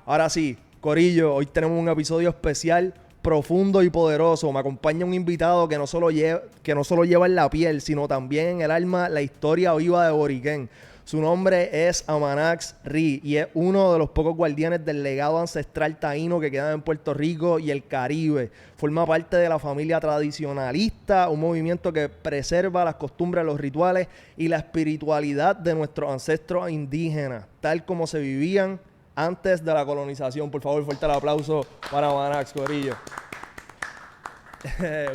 Ahora sí, Corillo, hoy tenemos un episodio especial, profundo y poderoso. Me acompaña un invitado que no solo lleva en la piel, sino también en el alma la historia viva de Boriquén. Su nombre es Amanax Ri y es uno de los pocos guardianes del legado ancestral taíno que quedan en Puerto Rico y el Caribe. Forma parte de la familia tradicionalista, un movimiento que preserva las costumbres, los rituales y la espiritualidad de nuestros ancestros indígenas, tal como se vivían antes de la colonización. Por favor, fuerte el aplauso para Amanax, corillo.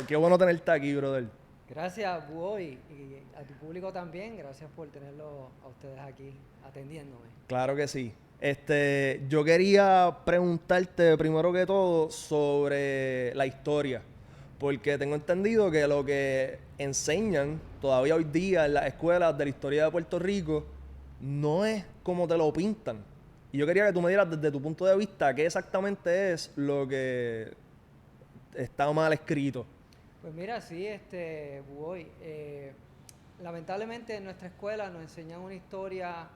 Qué bueno tenerte aquí, brother. Gracias, Buoy, y a tu público también. Gracias por tenerlo a ustedes aquí atendiéndome. Claro que sí. Yo quería preguntarte primero que todo sobre la historia, porque tengo entendido que lo que enseñan todavía hoy día en las escuelas de la historia de Puerto Rico no es como te lo pintan. Y yo quería que tú me dieras desde tu punto de vista qué exactamente es lo que está mal escrito. Pues mira, sí, Buoy, lamentablemente en nuestra escuela nos enseñan una historia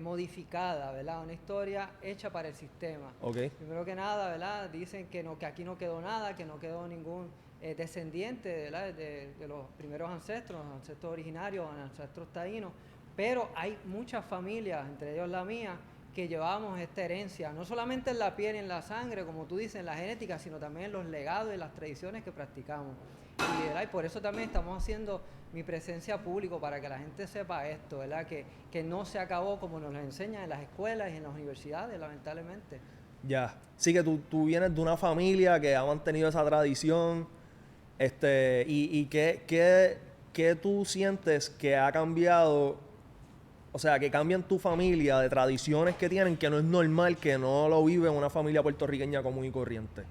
modificada, ¿verdad? Una historia hecha para el sistema. ¿Ok? Primero que nada, ¿verdad? Dicen que, no, que aquí no quedó nada, que no quedó ningún descendiente, ¿verdad? De los primeros ancestros, los ancestros originarios, los ancestros taínos, pero hay muchas familias, entre ellos la mía, que llevamos esta herencia, no solamente en la piel y en la sangre, como tú dices, en la genética, sino también en los legados y las tradiciones que practicamos. Y por eso también estamos haciendo mi presencia público para que la gente sepa esto, ¿verdad? Que no se acabó como nos lo enseñan en las escuelas y en las universidades, lamentablemente. Ya. Sí que tú vienes de una familia que ha mantenido esa tradición. Y qué tú sientes que ha cambiado, o sea, que cambian tu familia de tradiciones que tienen, que no es normal que no lo vive una familia puertorriqueña común y corriente.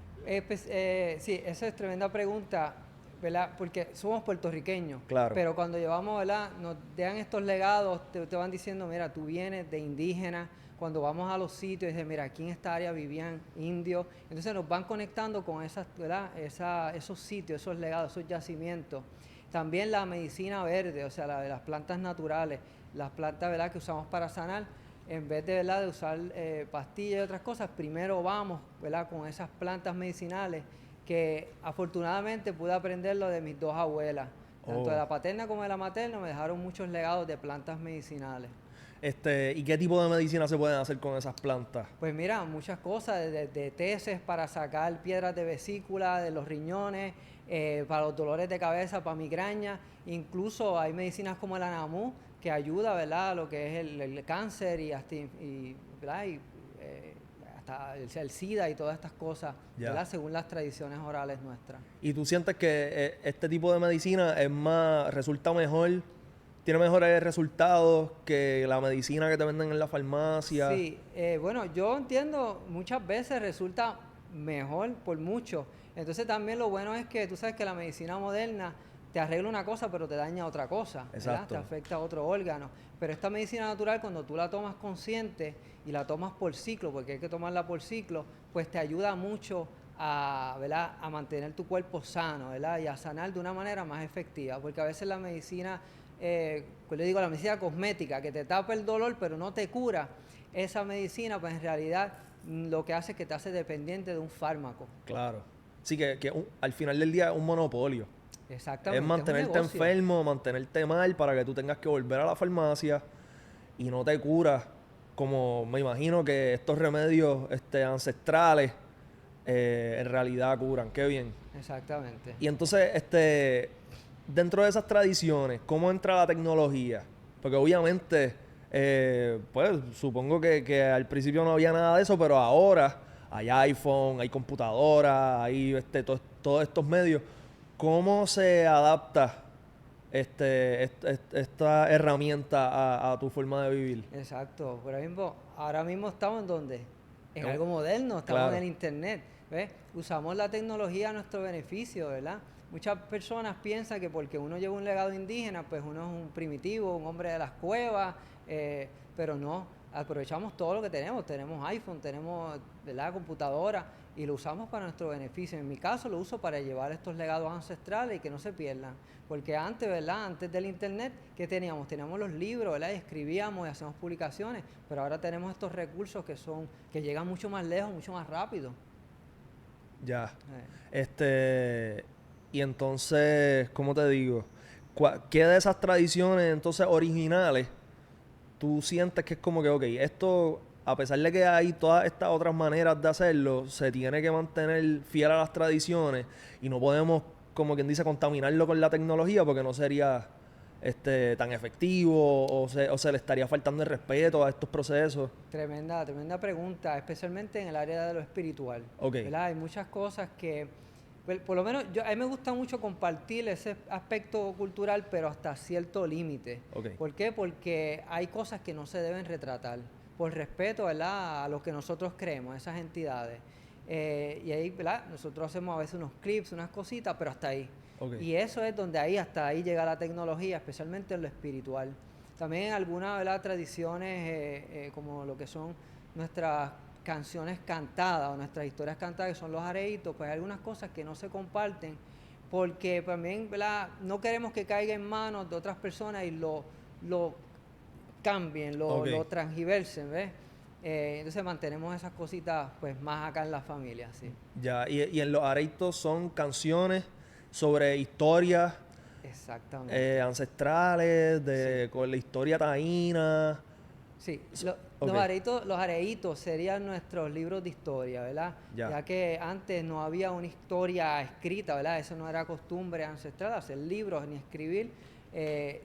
Sí, esa es tremenda pregunta, ¿verdad? Porque somos puertorriqueños, Claro. pero cuando llevamos, ¿verdad? Nos dejan estos legados, te van diciendo, mira, tú vienes de indígenas, cuando vamos a los sitios, dicen, mira, aquí en esta área vivían indios, entonces nos van conectando con esas, ¿verdad? Esos sitios, esos legados, esos yacimientos. También la medicina verde, o sea, las plantas naturales, las plantas, ¿verdad?, que usamos para sanar, en vez de, ¿verdad?, de usar pastillas y otras cosas, primero vamos, ¿verdad?, con esas plantas medicinales que afortunadamente pude aprenderlo de mis dos abuelas. Tanto de Oh. la paterna como de la materna me dejaron muchos legados de plantas medicinales. ¿Y qué tipo de medicina se pueden hacer con esas plantas? Pues mira, muchas cosas, de teces para sacar piedras de vesícula, de los riñones, para los dolores de cabeza, para migraña. Incluso hay medicinas como el anamú que ayuda, ¿verdad?, a lo que es el cáncer y ¿verdad?, hasta el SIDA y todas estas cosas, Ya. ¿verdad?, según las tradiciones orales nuestras. ¿Y tú sientes que este tipo de medicina resulta mejor, tiene mejores resultados que la medicina que te venden en la farmacia? Sí, bueno, yo entiendo, muchas veces resulta mejor por mucho. Entonces también lo bueno es que tú sabes que la medicina moderna te arregla una cosa, pero te daña otra cosa, ¿verdad? Te Exacto. afecta a otro órgano. Pero esta medicina natural, cuando tú la tomas consciente y la tomas por ciclo, porque hay que tomarla por ciclo, pues te ayuda mucho a, ¿verdad?, a mantener tu cuerpo sano, ¿verdad?, y a sanar de una manera más efectiva. Porque a veces la medicina, pues le digo, la medicina cosmética, que te tapa el dolor, pero no te cura, esa medicina, pues en realidad lo que hace es que te hace dependiente de un fármaco. Claro. Sí, al final del día es un monopolio. Es Exactamente, es un mantenerte negocio. enfermo, mantenerte mal para que tú tengas que volver a la farmacia y no te curas, como me imagino que estos remedios ancestrales en realidad curan. Qué bien. Exactamente. Y entonces, dentro de esas tradiciones, ¿cómo entra la tecnología? Porque obviamente, pues supongo que al principio no había nada de eso, pero ahora hay iPhone, hay computadora, hay todos estos medios. ¿Cómo se adapta esta herramienta a tu forma de vivir? Exacto. Ahora mismo estamos en donde, en Es un- algo moderno, estamos en Claro, el internet, ¿ves? Usamos la tecnología a nuestro beneficio, ¿verdad? Muchas personas piensan que porque uno lleva un legado indígena, pues uno es un primitivo, un hombre de las cuevas, pero no. aprovechamos todo lo que tenemos iPhone, tenemos, ¿verdad?, computadora, y lo usamos para nuestro beneficio. En mi caso lo uso para llevar estos legados ancestrales y que no se pierdan, porque antes, ¿verdad?, antes del internet, ¿qué teníamos? Teníamos los libros, ¿verdad?, y escribíamos y hacíamos publicaciones, pero ahora tenemos estos recursos que llegan mucho más lejos, mucho más rápido. Ya. Y entonces, ¿cómo te digo? ¿Qué de esas tradiciones entonces originales tú sientes que es como que, ok, esto, a pesar de que hay todas estas otras maneras de hacerlo, se tiene que mantener fiel a las tradiciones y no podemos, como quien dice, contaminarlo con la tecnología porque no sería tan efectivo o se le estaría faltando el respeto a estos procesos? Tremenda, tremenda pregunta, especialmente en el área de lo espiritual. Ok. ¿Verdad? Hay muchas cosas que, por lo menos, a mí me gusta mucho compartir ese aspecto cultural, pero hasta cierto límite. Ok. ¿Por qué? Porque hay cosas que no se deben retratar, por respeto, ¿verdad?, a lo que nosotros creemos, a esas entidades. Y ahí, ¿verdad?, nosotros hacemos a veces unos clips, unas cositas, pero hasta ahí. Ok. Y eso es donde hasta ahí llega la tecnología, especialmente en lo espiritual. También en algunas, ¿verdad?, tradiciones, como lo que son nuestras canciones cantadas o nuestras historias cantadas, que son los areitos, pues hay algunas cosas que no se comparten porque también, ¿verdad?, no queremos que caiga en manos de otras personas y lo cambien, Ok. lo transgiversen, ¿ves? Entonces mantenemos esas cositas pues más acá en la familia, sí. Ya, y en los areitos son canciones sobre historias Exactamente. ancestrales, Sí. con la historia taína. Sí, Ok, los areitos serían nuestros libros de historia, ¿verdad? ya. Ya que antes no había una historia escrita, ¿verdad? Eso no era costumbre ancestral, hacer libros ni escribir.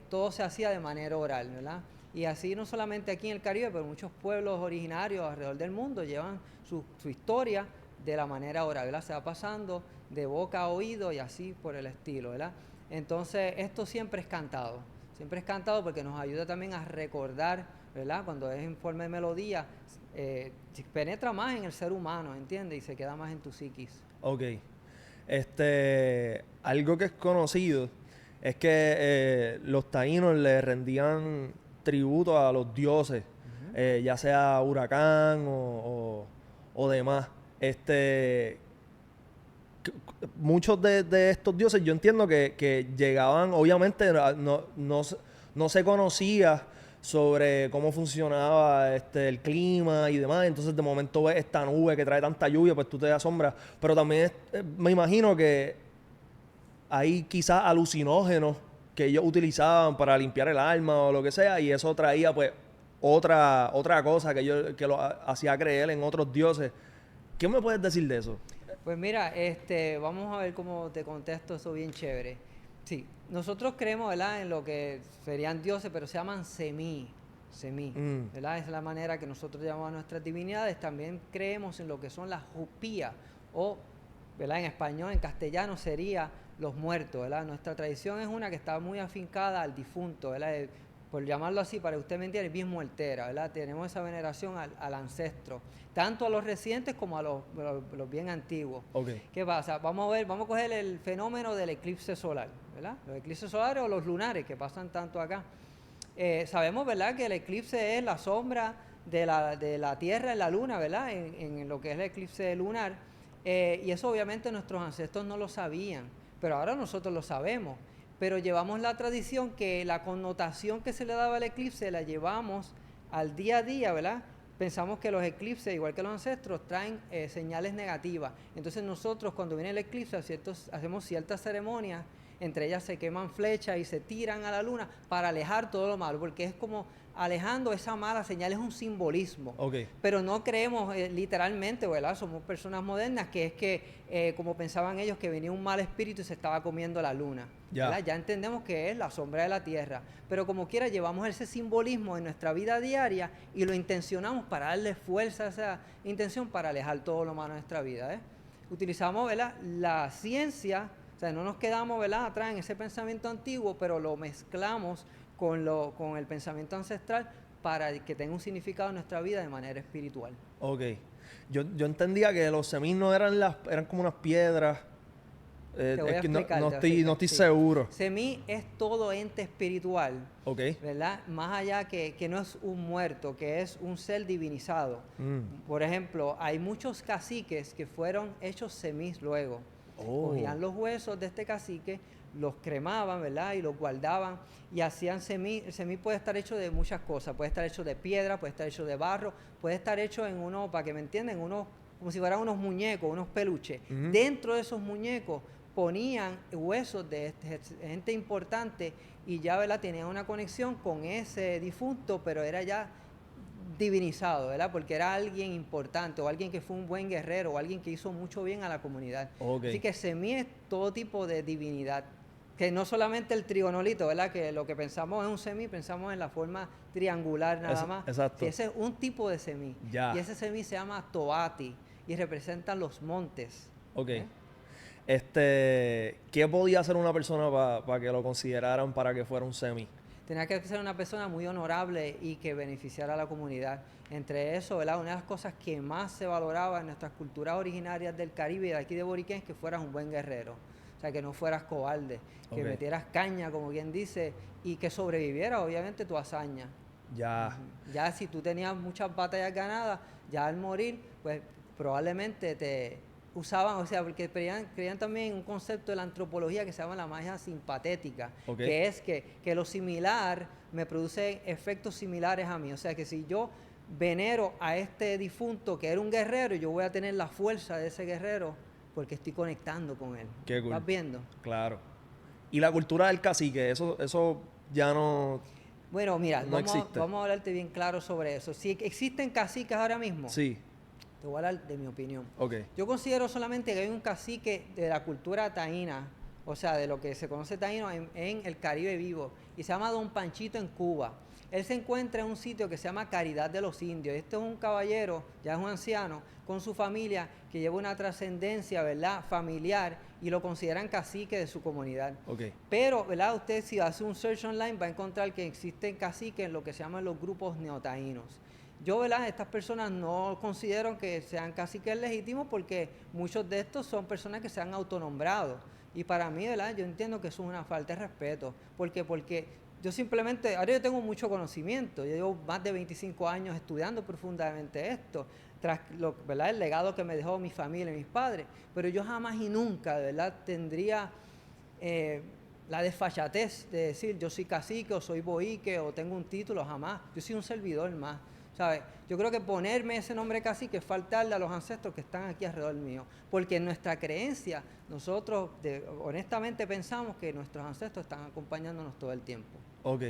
Todo se hacía de manera oral, ¿verdad? Y así no solamente aquí en el Caribe, pero muchos pueblos originarios alrededor del mundo llevan su historia de la manera oral, ¿verdad? Se va pasando de boca a oído y así por el estilo, ¿verdad? Entonces, esto siempre es cantado porque nos ayuda también a recordar, ¿verdad? Cuando es en forma de melodía, penetra más en el ser humano, ¿entiendes? Y se queda más en tu psiquis. Ok. Algo que es conocido es que los taínos le rendían tributo a los dioses, Ujú. ya sea huracán o demás. Muchos de estos dioses, yo entiendo que llegaban, obviamente no se conocía sobre cómo funcionaba el clima y demás, entonces de momento ves esta nube que trae tanta lluvia, pues tú te asombras, pero también me imagino que hay quizás alucinógenos que ellos utilizaban para limpiar el alma o lo que sea, y eso traía pues otra cosa que lo hacía creer en otros dioses. ¿Qué me puedes decir de eso? Pues mira, vamos a ver cómo te contesto eso bien chévere. Sí, nosotros creemos, ¿verdad?, en lo que serían dioses, pero se llaman semí, Mm, ¿verdad? Esa es la manera que nosotros llamamos a nuestras divinidades. También creemos en lo que son las jupías, o, ¿verdad?, en español, en castellano sería los muertos, ¿verdad? Nuestra tradición es una que está muy afincada al difunto, ¿verdad? Por llamarlo así, para que usted me entienda, es bien muertera, ¿verdad? Tenemos esa veneración al ancestro, tanto a los recientes como a los bien antiguos. ok. ¿Qué pasa? Vamos a coger el fenómeno del eclipse solar, ¿verdad? Los eclipses solares o los lunares que pasan tanto acá. Sabemos, ¿verdad?, que el eclipse es la sombra de la Tierra en la Luna, ¿verdad?, en lo que es el eclipse lunar. Y eso obviamente nuestros ancestros no lo sabían, pero ahora nosotros lo sabemos. Pero llevamos la tradición que la connotación que se le daba al eclipse la llevamos al día a día, ¿verdad? Pensamos que los eclipses, igual que los ancestros, traen señales negativas. Entonces nosotros cuando viene el eclipse hacemos ciertas ceremonias, entre ellas se queman flechas y se tiran a la luna para alejar todo lo malo, porque es como alejando esa mala señal, es un simbolismo. Ok. Pero no creemos literalmente, ¿verdad? Somos personas modernas que es que, como pensaban ellos, que venía un mal espíritu y se estaba comiendo la luna. Ya. Ya entendemos que es la sombra de la tierra, pero como quiera llevamos ese simbolismo en nuestra vida diaria y lo intencionamos para darle fuerza a esa intención para alejar todo lo malo de nuestra vida. Utilizamos, ¿verdad?, la ciencia, o sea, no nos quedamos, ¿verdad?, atrás en ese pensamiento antiguo, pero lo mezclamos con el pensamiento ancestral para que tenga un significado en nuestra vida de manera espiritual. Ok. Yo entendía que los semís no eran eran como unas piedras Te voy a Es que no, explicar, no te voy a estoy, no explicar, estoy sí. seguro. Semí es todo ente espiritual, Ok. ¿verdad? Más allá que no es un muerto, que es un ser divinizado. Mm. Por ejemplo, hay muchos caciques que fueron hechos semís luego. Oh. Cogían los huesos de este cacique, los cremaban, ¿verdad? Y los guardaban y hacían semí. El semí puede estar hecho de muchas cosas. Puede estar hecho de piedra, puede estar hecho de barro, puede estar hecho en uno, para que me entiendan, unos, como si fueran unos muñecos, unos peluches. Ujú. Dentro de esos muñecos ponían huesos de gente importante y ya, ¿verdad? Tenían una conexión con ese difunto, pero era ya divinizado, ¿verdad? Porque era alguien importante o alguien que fue un buen guerrero o alguien que hizo mucho bien a la comunidad. Ok. Así que semí es todo tipo de divinidad, que no solamente el trigonolito, ¿verdad? Que lo que pensamos es un semí, pensamos en la forma triangular nada más. Exacto. Sí, ese es un tipo de semí. Ya. Y ese semí se llama Toati y representan los montes. Ok. ¿eh? ¿Qué podía hacer una persona para que lo consideraran para que fuera un semi? Tenía que ser una persona muy honorable y que beneficiara a la comunidad. Entre eso, ¿verdad? Una de las cosas que más se valoraba en nuestras culturas originarias del Caribe y de aquí de Boriquén es que fueras un buen guerrero. O sea, que no fueras cobarde, que Ok. metieras caña, como quien dice, y que sobrevivieras, obviamente, tu hazaña. Ya. Ya si tú tenías muchas batallas ganadas, ya al morir, pues probablemente te usaban, o sea, porque creían también en un concepto de la antropología que se llama la magia simpatética, Ok. que es que lo similar me produce efectos similares a mí. O sea, que si yo venero a este difunto que era un guerrero, yo voy a tener la fuerza de ese guerrero porque estoy conectando con él. Qué cool. ¿Estás viendo? Claro. Y la cultura del cacique, eso ya no, Bueno, mira, no existe. vamos a hablarte bien claro sobre eso. Si existen caciques ahora mismo, Sí. te voy a hablar de mi opinión. Ok. Yo considero solamente que hay un cacique de la cultura taína, o sea, de lo que se conoce taíno en el Caribe vivo, y se llama Don Panchito en Cuba. Él se encuentra en un sitio que se llama Caridad de los Indios. Este es un caballero, ya es un anciano, con su familia, que lleva una trascendencia, ¿verdad?, familiar, y lo consideran cacique de su comunidad. Ok. Pero, ¿verdad?, usted si hace un search online va a encontrar que existen caciques en lo que se llaman los grupos neotaínos. Yo, ¿verdad?, estas personas no considero que sean caciques legítimos porque muchos de estos son personas que se han autonombrado. Y para mí, ¿verdad?, yo entiendo que eso es una falta de respeto. ¿Por qué? Porque yo simplemente, ahora yo tengo mucho conocimiento, yo llevo más de 25 años estudiando profundamente esto, tras ¿verdad?, el legado que me dejó mi familia y mis padres, pero yo jamás y nunca, ¿verdad?, tendría la desfachatez de decir yo soy cacique o soy boique o tengo un título, jamás. Yo soy un servidor más. ¿Sabes? Yo creo que ponerme ese nombre cacique es faltarle a los ancestros que están aquí alrededor mío. Porque en nuestra creencia, nosotros honestamente pensamos que nuestros ancestros están acompañándonos todo el tiempo. Ok.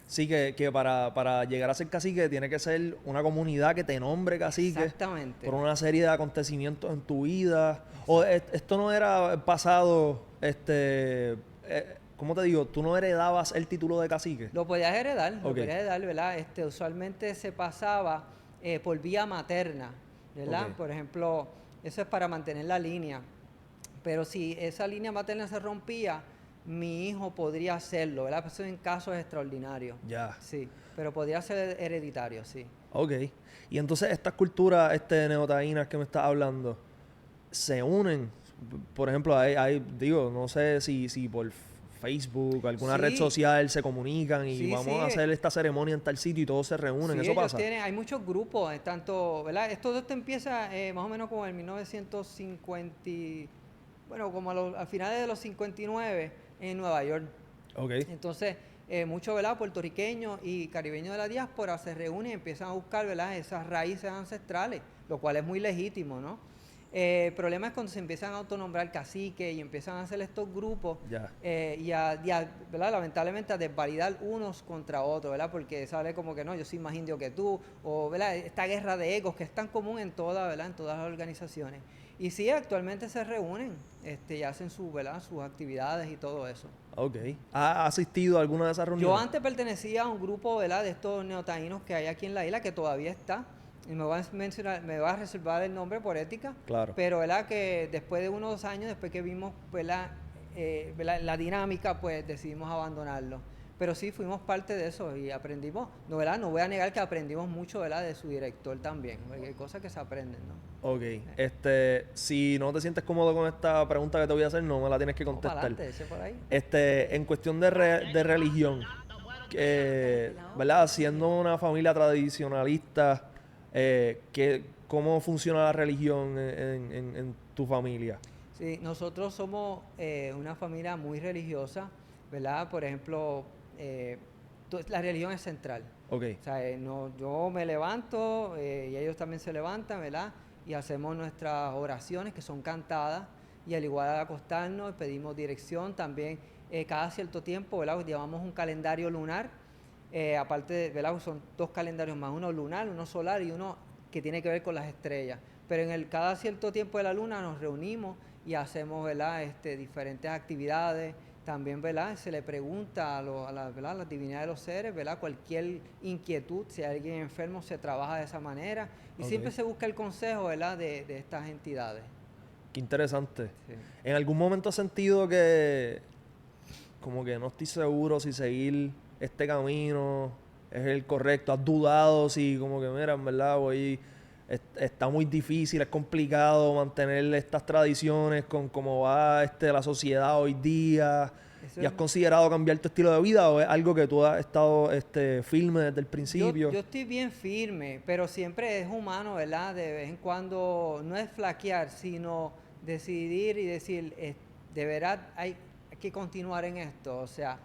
Sí, que para llegar a ser cacique tiene que ser una comunidad que te nombre cacique. Exactamente. Por una serie de acontecimientos en tu vida. O esto no era pasado, ¿cómo te digo? Tú no heredabas el título de cacique. Lo podías heredar, Ok. lo podías heredar, ¿verdad? Usualmente se pasaba por vía materna, ¿verdad? Ok. Por ejemplo, eso es para mantener la línea. Pero si esa línea materna se rompía, mi hijo podría hacerlo, ¿verdad? Eso en casos extraordinarios. Ya. Sí, pero podría ser hereditario, sí. Ok. Y entonces estas culturas neotaínas que me estás hablando se unen. Por ejemplo, digo, no sé si por Facebook, alguna red Sí. social se comunican y Sí, vamos sí. a hacer esta ceremonia en tal sitio y todos se reúnen. Sí, ¿Eso ellos pasa? hay muchos grupos, tanto, ¿verdad? Esto empieza más o menos como en 1950, bueno, como a finales de los 59 en Nueva York. Ok. Entonces, muchos, ¿verdad?, puertorriqueños y caribeños de la diáspora se reúnen y empiezan a buscar, ¿verdad?, esas raíces ancestrales, lo cual es muy legítimo, ¿no? El problema es cuando se empiezan a autonombrar caciques y empiezan a hacer estos grupos Ya. ¿verdad?, lamentablemente a desvalidar unos contra otros, ¿verdad? Porque sale como que no, yo soy más indio que tú, o ¿verdad?, esta guerra de egos que es tan común en ¿verdad?, en todas las organizaciones. Y sí, actualmente se reúnen y hacen ¿verdad?, sus actividades y todo eso. Ok. ¿Ha asistido a alguna de esas reuniones? Yo antes pertenecía a un grupo, ¿verdad?, de estos neotaínos que hay aquí en la isla, que todavía está. Y me voy a reservar el nombre por ética. Claro. Pero, ¿verdad?, que después de unos años, después que vimos, ¿verdad?, la dinámica, pues decidimos abandonarlo. pero sí fuimos parte de eso y aprendimos, no, ¿verdad? No voy a negar que aprendimos mucho, ¿verdad? De su director también, porque hay cosas que se aprenden, ¿no? Ok, si no te sientes cómodo con esta pregunta que te voy a hacer, no me la tienes que Vamos para contestar. adelante, ese por ahí. En cuestión de religión, ¿verdad? Siendo una familia tradicionalista, ¿cómo funciona la religión en tu familia? Sí, nosotros somos una familia muy religiosa, ¿verdad? Por ejemplo, la religión es central. Ok, O sea, no, yo me levanto y ellos también se levantan, ¿verdad? Y hacemos nuestras oraciones que son cantadas y al igual al acostarnos pedimos dirección también cada cierto tiempo, ¿verdad? Llevamos un calendario lunar, aparte de, ¿verdad? Son dos calendarios más, uno lunar, uno solar y uno que tiene que ver con las estrellas. Pero cada cierto tiempo de la luna nos reunimos y hacemos, ¿verdad? Diferentes actividades. También, ¿verdad? Se le pregunta ¿verdad? A la divinidad de los seres, ¿verdad? Cualquier inquietud, si hay alguien enfermo, se trabaja de esa manera. Y ok. siempre se busca el consejo, ¿verdad? De estas entidades. Qué interesante. Sí. ¿En algún momento has sentido que como que no estoy seguro si seguir este camino es el correcto? ¿Has dudado si como que, mira, en verdad, está muy difícil, es complicado mantener estas tradiciones con cómo va la sociedad hoy día? Eso ¿Y es, has considerado cambiar tu estilo de vida o es algo que tú has estado firme desde el principio? yo estoy bien firme, pero siempre es humano, ¿verdad? De vez en cuando no es flaquear, sino decidir y decir, de verdad hay que continuar en esto. O sea,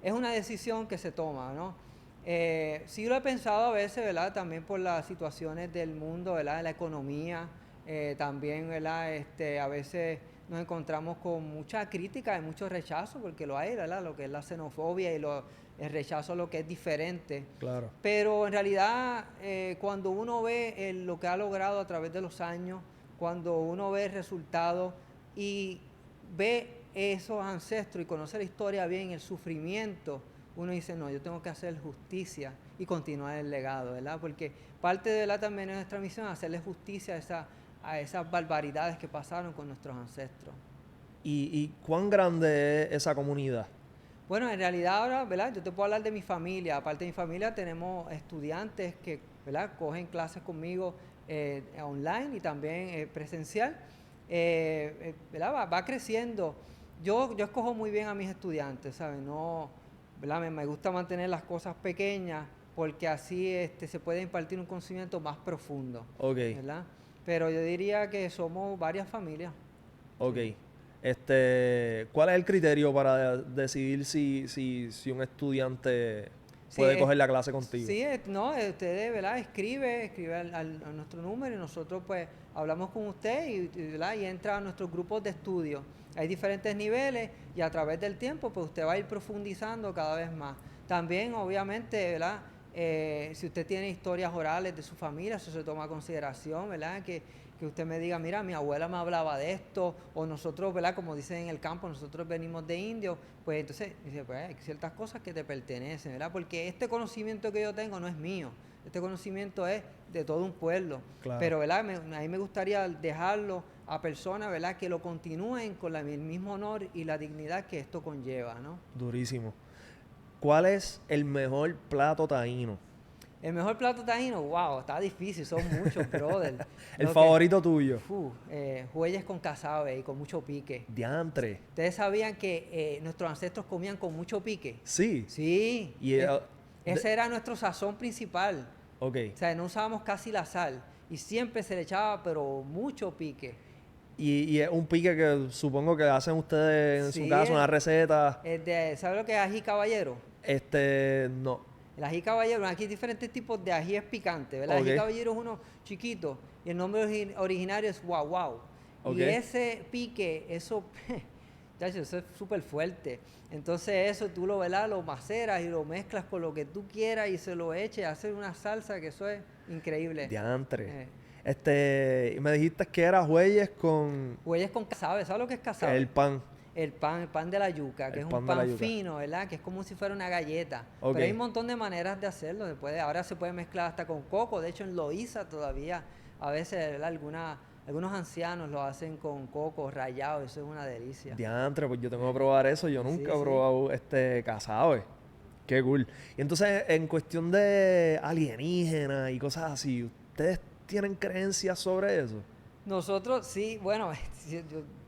es una decisión que se toma, ¿no? Sí lo he pensado a veces, ¿verdad? También por las situaciones del mundo, ¿verdad? De la economía, también, ¿verdad? A veces nos encontramos con mucha crítica y mucho rechazo, porque lo hay, ¿verdad? Lo que es la xenofobia y el rechazo a lo que es diferente. Claro. Pero en realidad, cuando uno ve lo que ha logrado a través de los años, cuando uno ve el resultado y ve esos ancestros y conoce la historia bien, el sufrimiento, uno dice, no, yo tengo que hacer justicia y continuar el legado, ¿verdad? Porque parte de la también es nuestra misión, hacerle justicia a esas barbaridades que pasaron con nuestros ancestros. ¿Y cuán grande es esa comunidad? Bueno, en realidad ahora, ¿verdad? Yo te puedo hablar de mi familia. Aparte de mi familia, tenemos estudiantes que, ¿verdad? Cogen clases conmigo online y también presencial. ¿Verdad? Va creciendo. Yo escojo muy bien a mis estudiantes, ¿sabes? No, ¿verdad? Me gusta mantener las cosas pequeñas porque así se puede impartir un conocimiento más profundo, Ok, ¿verdad? Pero yo diría que somos varias familias. ok. Sí. ¿Cuál es el criterio para decidir si un estudiante Sí, puede coger la clase contigo? sí, no, usted, ¿verdad? Escribe a nuestro número y nosotros pues hablamos con usted ¿verdad? Y entra a nuestros grupos de estudio. Hay diferentes niveles y a través del tiempo pues usted va a ir profundizando cada vez más. También, obviamente, ¿verdad? Si usted tiene historias orales de su familia, eso se toma a consideración, ¿verdad? Que usted me diga, mira, mi abuela me hablaba de esto, o nosotros, ¿verdad? Como dicen en el campo, nosotros venimos de indios, pues entonces, dice, pues hay ciertas cosas que te pertenecen, ¿verdad? Porque este conocimiento que yo tengo no es mío, este conocimiento es de todo un pueblo, Claro. pero, ¿verdad? A mí me gustaría dejarlo a personas, ¿verdad? Que lo continúen con el mismo honor y la dignidad que esto conlleva, ¿no? Durísimo. ¿Cuál es el mejor plato taíno? El mejor plato taíno, wow, está difícil, son muchos, brother. El favorito tuyo. Jueyes con casabe y con mucho pique. Diantre. ¿Ustedes sabían que nuestros ancestros comían con mucho pique? Sí. Sí, Y, ese era nuestro sazón principal. ok. O sea, no usábamos casi la sal y siempre se le echaba, pero mucho pique. Y es un pique que supongo que hacen ustedes en su Sí, casa, una receta. ¿sabe lo que es ají caballero? No. El ají caballero, aquí hay diferentes tipos de ajíes picantes, ¿verdad? El Ok. ají caballero es uno chiquito y el nombre originario es guau guau. Ok. Y ese pique, eso, chacho, eso es súper fuerte. Entonces eso tú lo, ¿verdad? Lo maceras y lo mezclas con lo que tú quieras y se lo eches, hacer una salsa que eso es increíble. Diantre. Me dijiste que era jueyes con Huellas con casabe, ¿sabes lo que es casabe? el pan. El pan de la yuca, que El es pan un de la pan yuca. fino, ¿verdad? Que es como si fuera una galleta. Ok. Pero hay un montón de maneras de hacerlo. Ahora se puede mezclar hasta con coco. De hecho, en Loíza todavía, a veces, ¿verdad? Algunos ancianos lo hacen con coco rallado. Eso es una delicia. Diantre, pues yo tengo que probar eso. Yo Sí, nunca he sí. probado casabe. Qué cool. Y entonces, en cuestión de alienígenas y cosas así, ¿ustedes tienen creencias sobre eso? Nosotros sí, bueno, sí,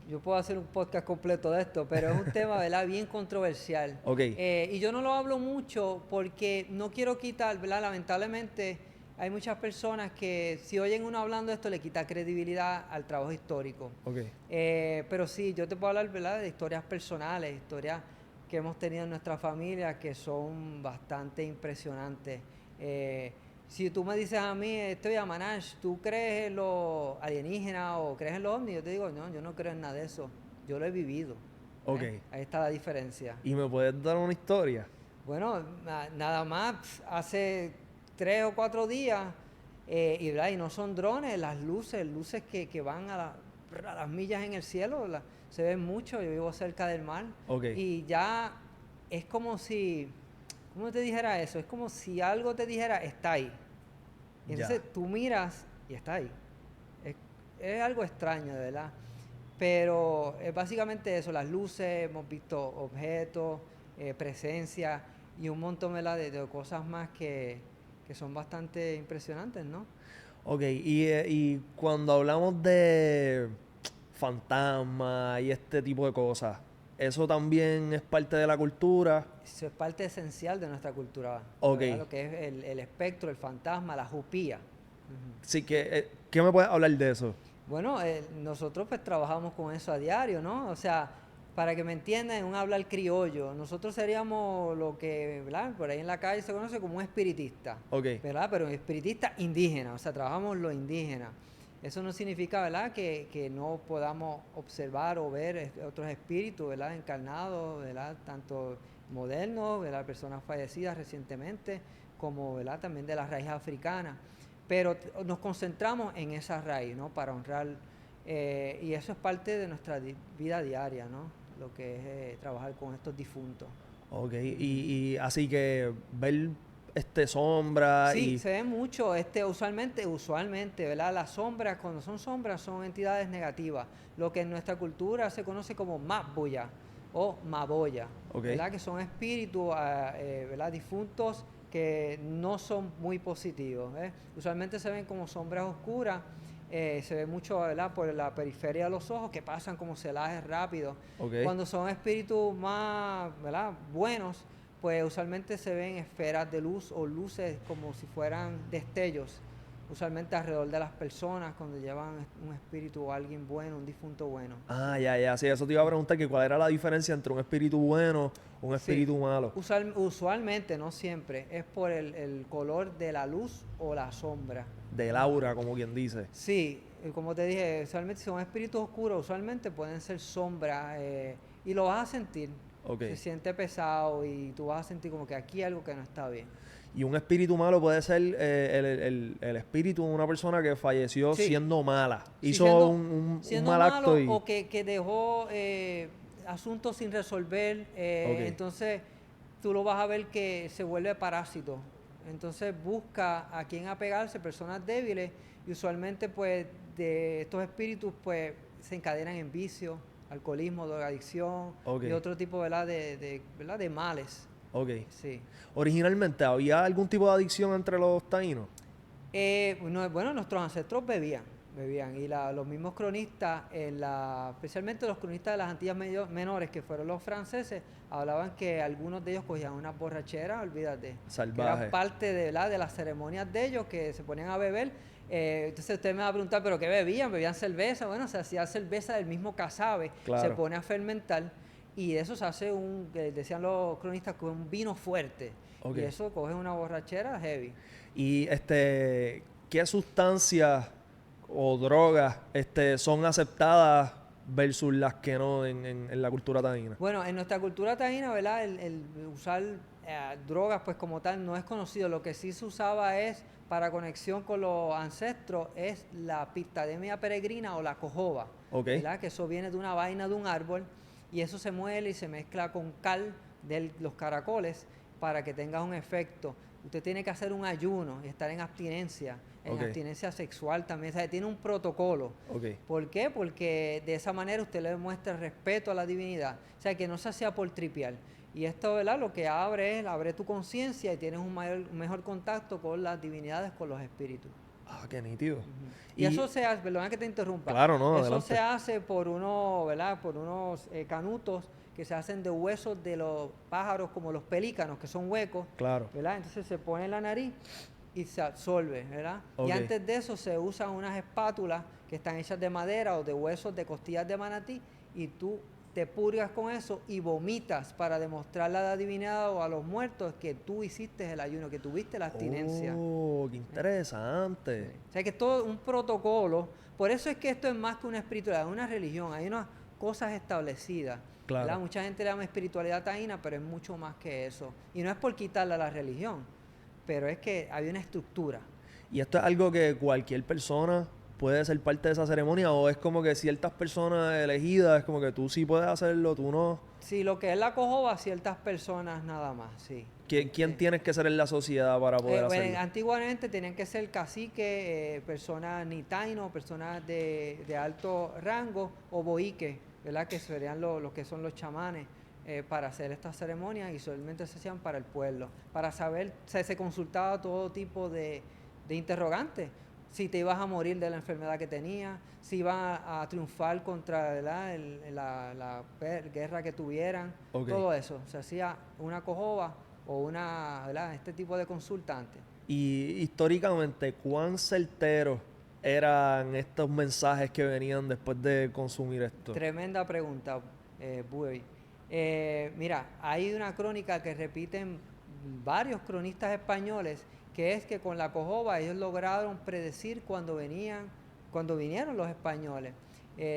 yo puedo hacer un podcast completo de esto, pero es un tema, ¿verdad?, bien controversial. Ok, Y yo no lo hablo mucho porque no quiero quitar, ¿verdad? Lamentablemente hay muchas personas que si oyen uno hablando de esto le quita credibilidad al trabajo histórico. ok, Pero sí, yo te puedo hablar, ¿verdad?, de historias personales, historias que hemos tenido en nuestra familia que son bastante impresionantes. Si tú me dices a mí, estoy a Manash, ¿tú crees en los alienígenas o crees en los ovnis? Yo te digo, no, yo no creo en nada de eso. Yo lo he vivido. ok. Ahí está la diferencia. ¿Y me puedes dar una historia? Bueno, nada más hace 3 o 4 días, ¿verdad? Y no son drones, las luces que van a las millas en el cielo, se ven mucho, yo vivo cerca del mar, Ok, y ya es como si, ¿cómo te dijera eso? Es como si algo te dijera, está ahí. Y ya. entonces tú miras y está ahí. Es, es algo extraño, de verdad. Pero es básicamente eso, las luces, hemos visto objetos, presencia y un montón, ¿verdad?, de cosas más que son bastante impresionantes, ¿no? Ok, y cuando hablamos de fantasmas y este tipo de cosas, ¿eso también es parte de la cultura? Eso es parte esencial de nuestra cultura, Ok, ¿verdad? Lo que es el espectro, el fantasma, la jupía. Ujú. sí que, ¿qué me puedes hablar de eso? Bueno, nosotros pues trabajamos con eso a diario, ¿no? O sea, para que me entiendan, en un hablar criollo, nosotros seríamos lo que, ¿verdad?, por ahí en la calle se conoce como un espiritista, Ok, ¿verdad? Pero un espiritista indígena, o sea, trabajamos lo indígena. Eso no significa, ¿verdad?, que no podamos observar o ver otros espíritus, ¿verdad?, encarnados, ¿verdad?, tanto modernos, ¿verdad?, personas fallecidas recientemente, como, ¿verdad?, también de la raíz africana. Pero nos concentramos en esa raíz, ¿no?, para honrar, y eso es parte de nuestra vida diaria, ¿no?, lo que es trabajar con estos difuntos. ok, y así que ver sombra Sí, y... se ve mucho, usualmente, ¿verdad? Las sombras, cuando son sombras, son entidades negativas, lo que en nuestra cultura se conoce como mabuya o maboya, Ok, ¿verdad? Que son espíritus, ¿verdad?, difuntos que no son muy positivos, ¿eh? Usualmente se ven como sombras oscuras, se ve mucho, ¿verdad?, por la periferia de los ojos que pasan como celajes rápidos. ok, Cuando son espíritus más, ¿verdad?, buenos, pues usualmente se ven esferas de luz o luces como si fueran destellos, usualmente alrededor de las personas cuando llevan un espíritu o alguien bueno, un difunto bueno. ah, ya, ya, sí, eso te iba a preguntar que cuál era la diferencia entre un espíritu bueno o un Sí, espíritu malo, usualmente, no siempre, es por el color de la luz o la sombra. del aura, como quien dice. Sí, como te dije, usualmente si son espíritus oscuros, usualmente pueden ser sombras, y lo vas a sentir. Ok. Se siente pesado y tú vas a sentir como que aquí hay algo que no está bien. Y un espíritu malo puede ser el espíritu de una persona que falleció Sí, siendo mala. sí, Hizo un siendo mal acto malo y... o que dejó asuntos sin resolver, Ok, entonces tú lo vas a ver que se vuelve parásito. Entonces busca a quien apegarse, personas débiles, y usualmente pues de estos espíritus pues se encadenan en vicio, alcoholismo, drogadicción ok, y otro tipo, ¿verdad?, ¿verdad?, de males. ok. Sí. Originalmente, ¿había algún tipo de adicción entre los taínos? Bueno, nuestros ancestros bebían, y los mismos cronistas, especialmente los cronistas de las Antillas Menores, que fueron los franceses, hablaban que algunos de ellos cogían unas borracheras, olvídate, que era Salvaje. parte de las ceremonias de ellos, que se ponían a beber. Entonces usted me va a preguntar, ¿pero qué bebían? ¿Bebían cerveza? Bueno, se hacía cerveza del mismo casabe, se Claro. pone a fermentar, y de eso se hace decían los cronistas, que un vino fuerte, Ok. y eso coge una borrachera heavy. Y ¿qué sustancias o drogas son aceptadas versus las que no en la cultura taína? Bueno, en nuestra cultura taína, ¿verdad?, el usar drogas, pues como tal, no es conocido. Lo que sí se usaba es, para conexión con los ancestros, es la pictademia peregrina o la cojoba, Ok, ¿verdad? Que eso viene de una vaina de un árbol, y eso se muele y se mezcla con cal de los caracoles para que tenga un efecto. usted tiene que hacer un ayuno y estar en abstinencia sexual también. O sea, tiene un protocolo. ¿Por qué? Porque de esa manera usted le demuestra respeto a la divinidad. O sea, que no se hacía por tripear. Y esto, ¿verdad? Lo que abre tu conciencia y tienes un mejor contacto con las divinidades, con los espíritus. Ah, qué nítido. Y eso se hace, perdona que te interrumpa. Claro, no, eso adelante. se hace por ¿verdad? Por unos canutos que se hacen de huesos de los pájaros, como los pelícanos, que son huecos. Claro. ¿Verdad? Entonces se pone en la nariz y se absorbe, ¿verdad? Y antes de eso se usan unas espátulas que están hechas de madera o de huesos de costillas de manatí, y tú te purgas con eso y vomitas para demostrarle a la divinidad o a los muertos que tú hiciste el ayuno, que tuviste la abstinencia. Oh, qué interesante. O sea, que es todo un protocolo. Por eso es que esto es más que una espiritualidad, es una religión. Hay unas cosas establecidas. Claro. ¿Verdad? Mucha gente le llama espiritualidad taína, pero es mucho más que eso. Y no es por quitarle a la religión, pero es que hay una estructura. ¿Y esto es algo que cualquier persona puede ser parte de esa ceremonia, o es como que ciertas personas elegidas, es como que tú sí puedes hacerlo, tú no? Sí, lo que es la cojoba, ciertas personas nada más, sí. ¿Quién tienes que ser en la sociedad para poder hacerlo? Bueno, antiguamente tenían que ser caciques, personas ni taínos, personas de alto rango, o boiques, ¿verdad? Que serían los que son los chamanes, para hacer estas ceremonias, y solamente se hacían para el pueblo. Para saber, se consultaba todo tipo de interrogantes. Si te ibas a morir de la enfermedad que tenías, si ibas a triunfar contra, ¿verdad? la guerra que tuvieran, todo eso. Se hacía una cojoba o ¿verdad? Este tipo de consultante. Y históricamente, ¿cuán certeros eran estos mensajes que venían después de consumir esto? Tremenda pregunta, Buey. Mira, hay una crónica que repiten varios cronistas españoles, que es que con la cojoba ellos lograron predecir cuando vinieron los españoles.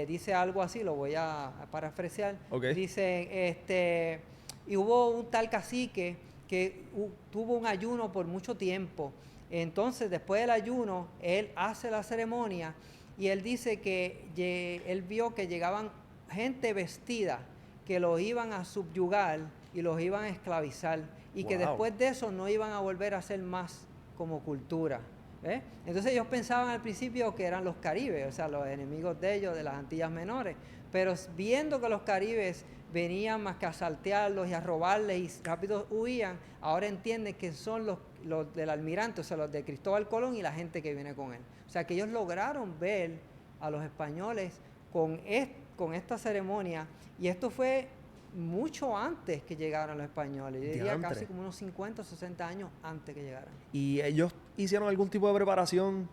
Dice algo así, lo voy a parafrasear. Dice, y hubo un tal cacique que tuvo un ayuno por mucho tiempo. Entonces, después del ayuno, él hace la ceremonia y él dice que él vio que llegaban gente vestida que los iban a subyugar y los iban a esclavizar, y que después de eso no iban a volver a ser más como cultura. Entonces ellos pensaban al principio que eran los caribes, o sea, los enemigos de ellos, de las Antillas Menores, pero viendo que los caribes venían más que a saltearlos y a robarles y rápido huían, ahora entienden que son los del almirante, o sea, los de Cristóbal Colón y la gente que viene con él. O sea, que ellos lograron ver a los españoles con esta ceremonia, y esto fue mucho antes que llegaran los españoles. Yo diría casi como unos 50 o 60 años antes que llegaran. ¿Y ellos hicieron algún tipo de preparación?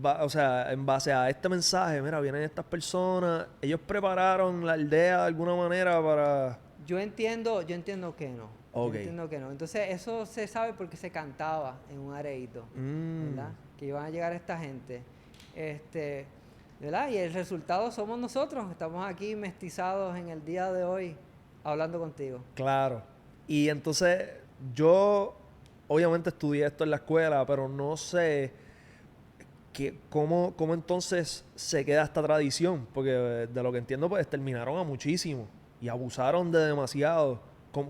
O sea, en base a este mensaje, mira, vienen estas personas, ¿ellos prepararon la aldea de alguna manera para...? Yo entiendo que no. Yo entiendo que no. Entonces, eso se sabe porque se cantaba en un areíto, ¿verdad? Que iban a llegar esta gente. ¿Verdad? Y el resultado somos nosotros. Estamos aquí mestizados en el día de hoy hablando contigo. Claro. Y entonces, yo obviamente estudié esto en la escuela, pero no sé cómo entonces se queda esta tradición, porque de lo que entiendo, pues terminaron a muchísimo y abusaron de demasiado.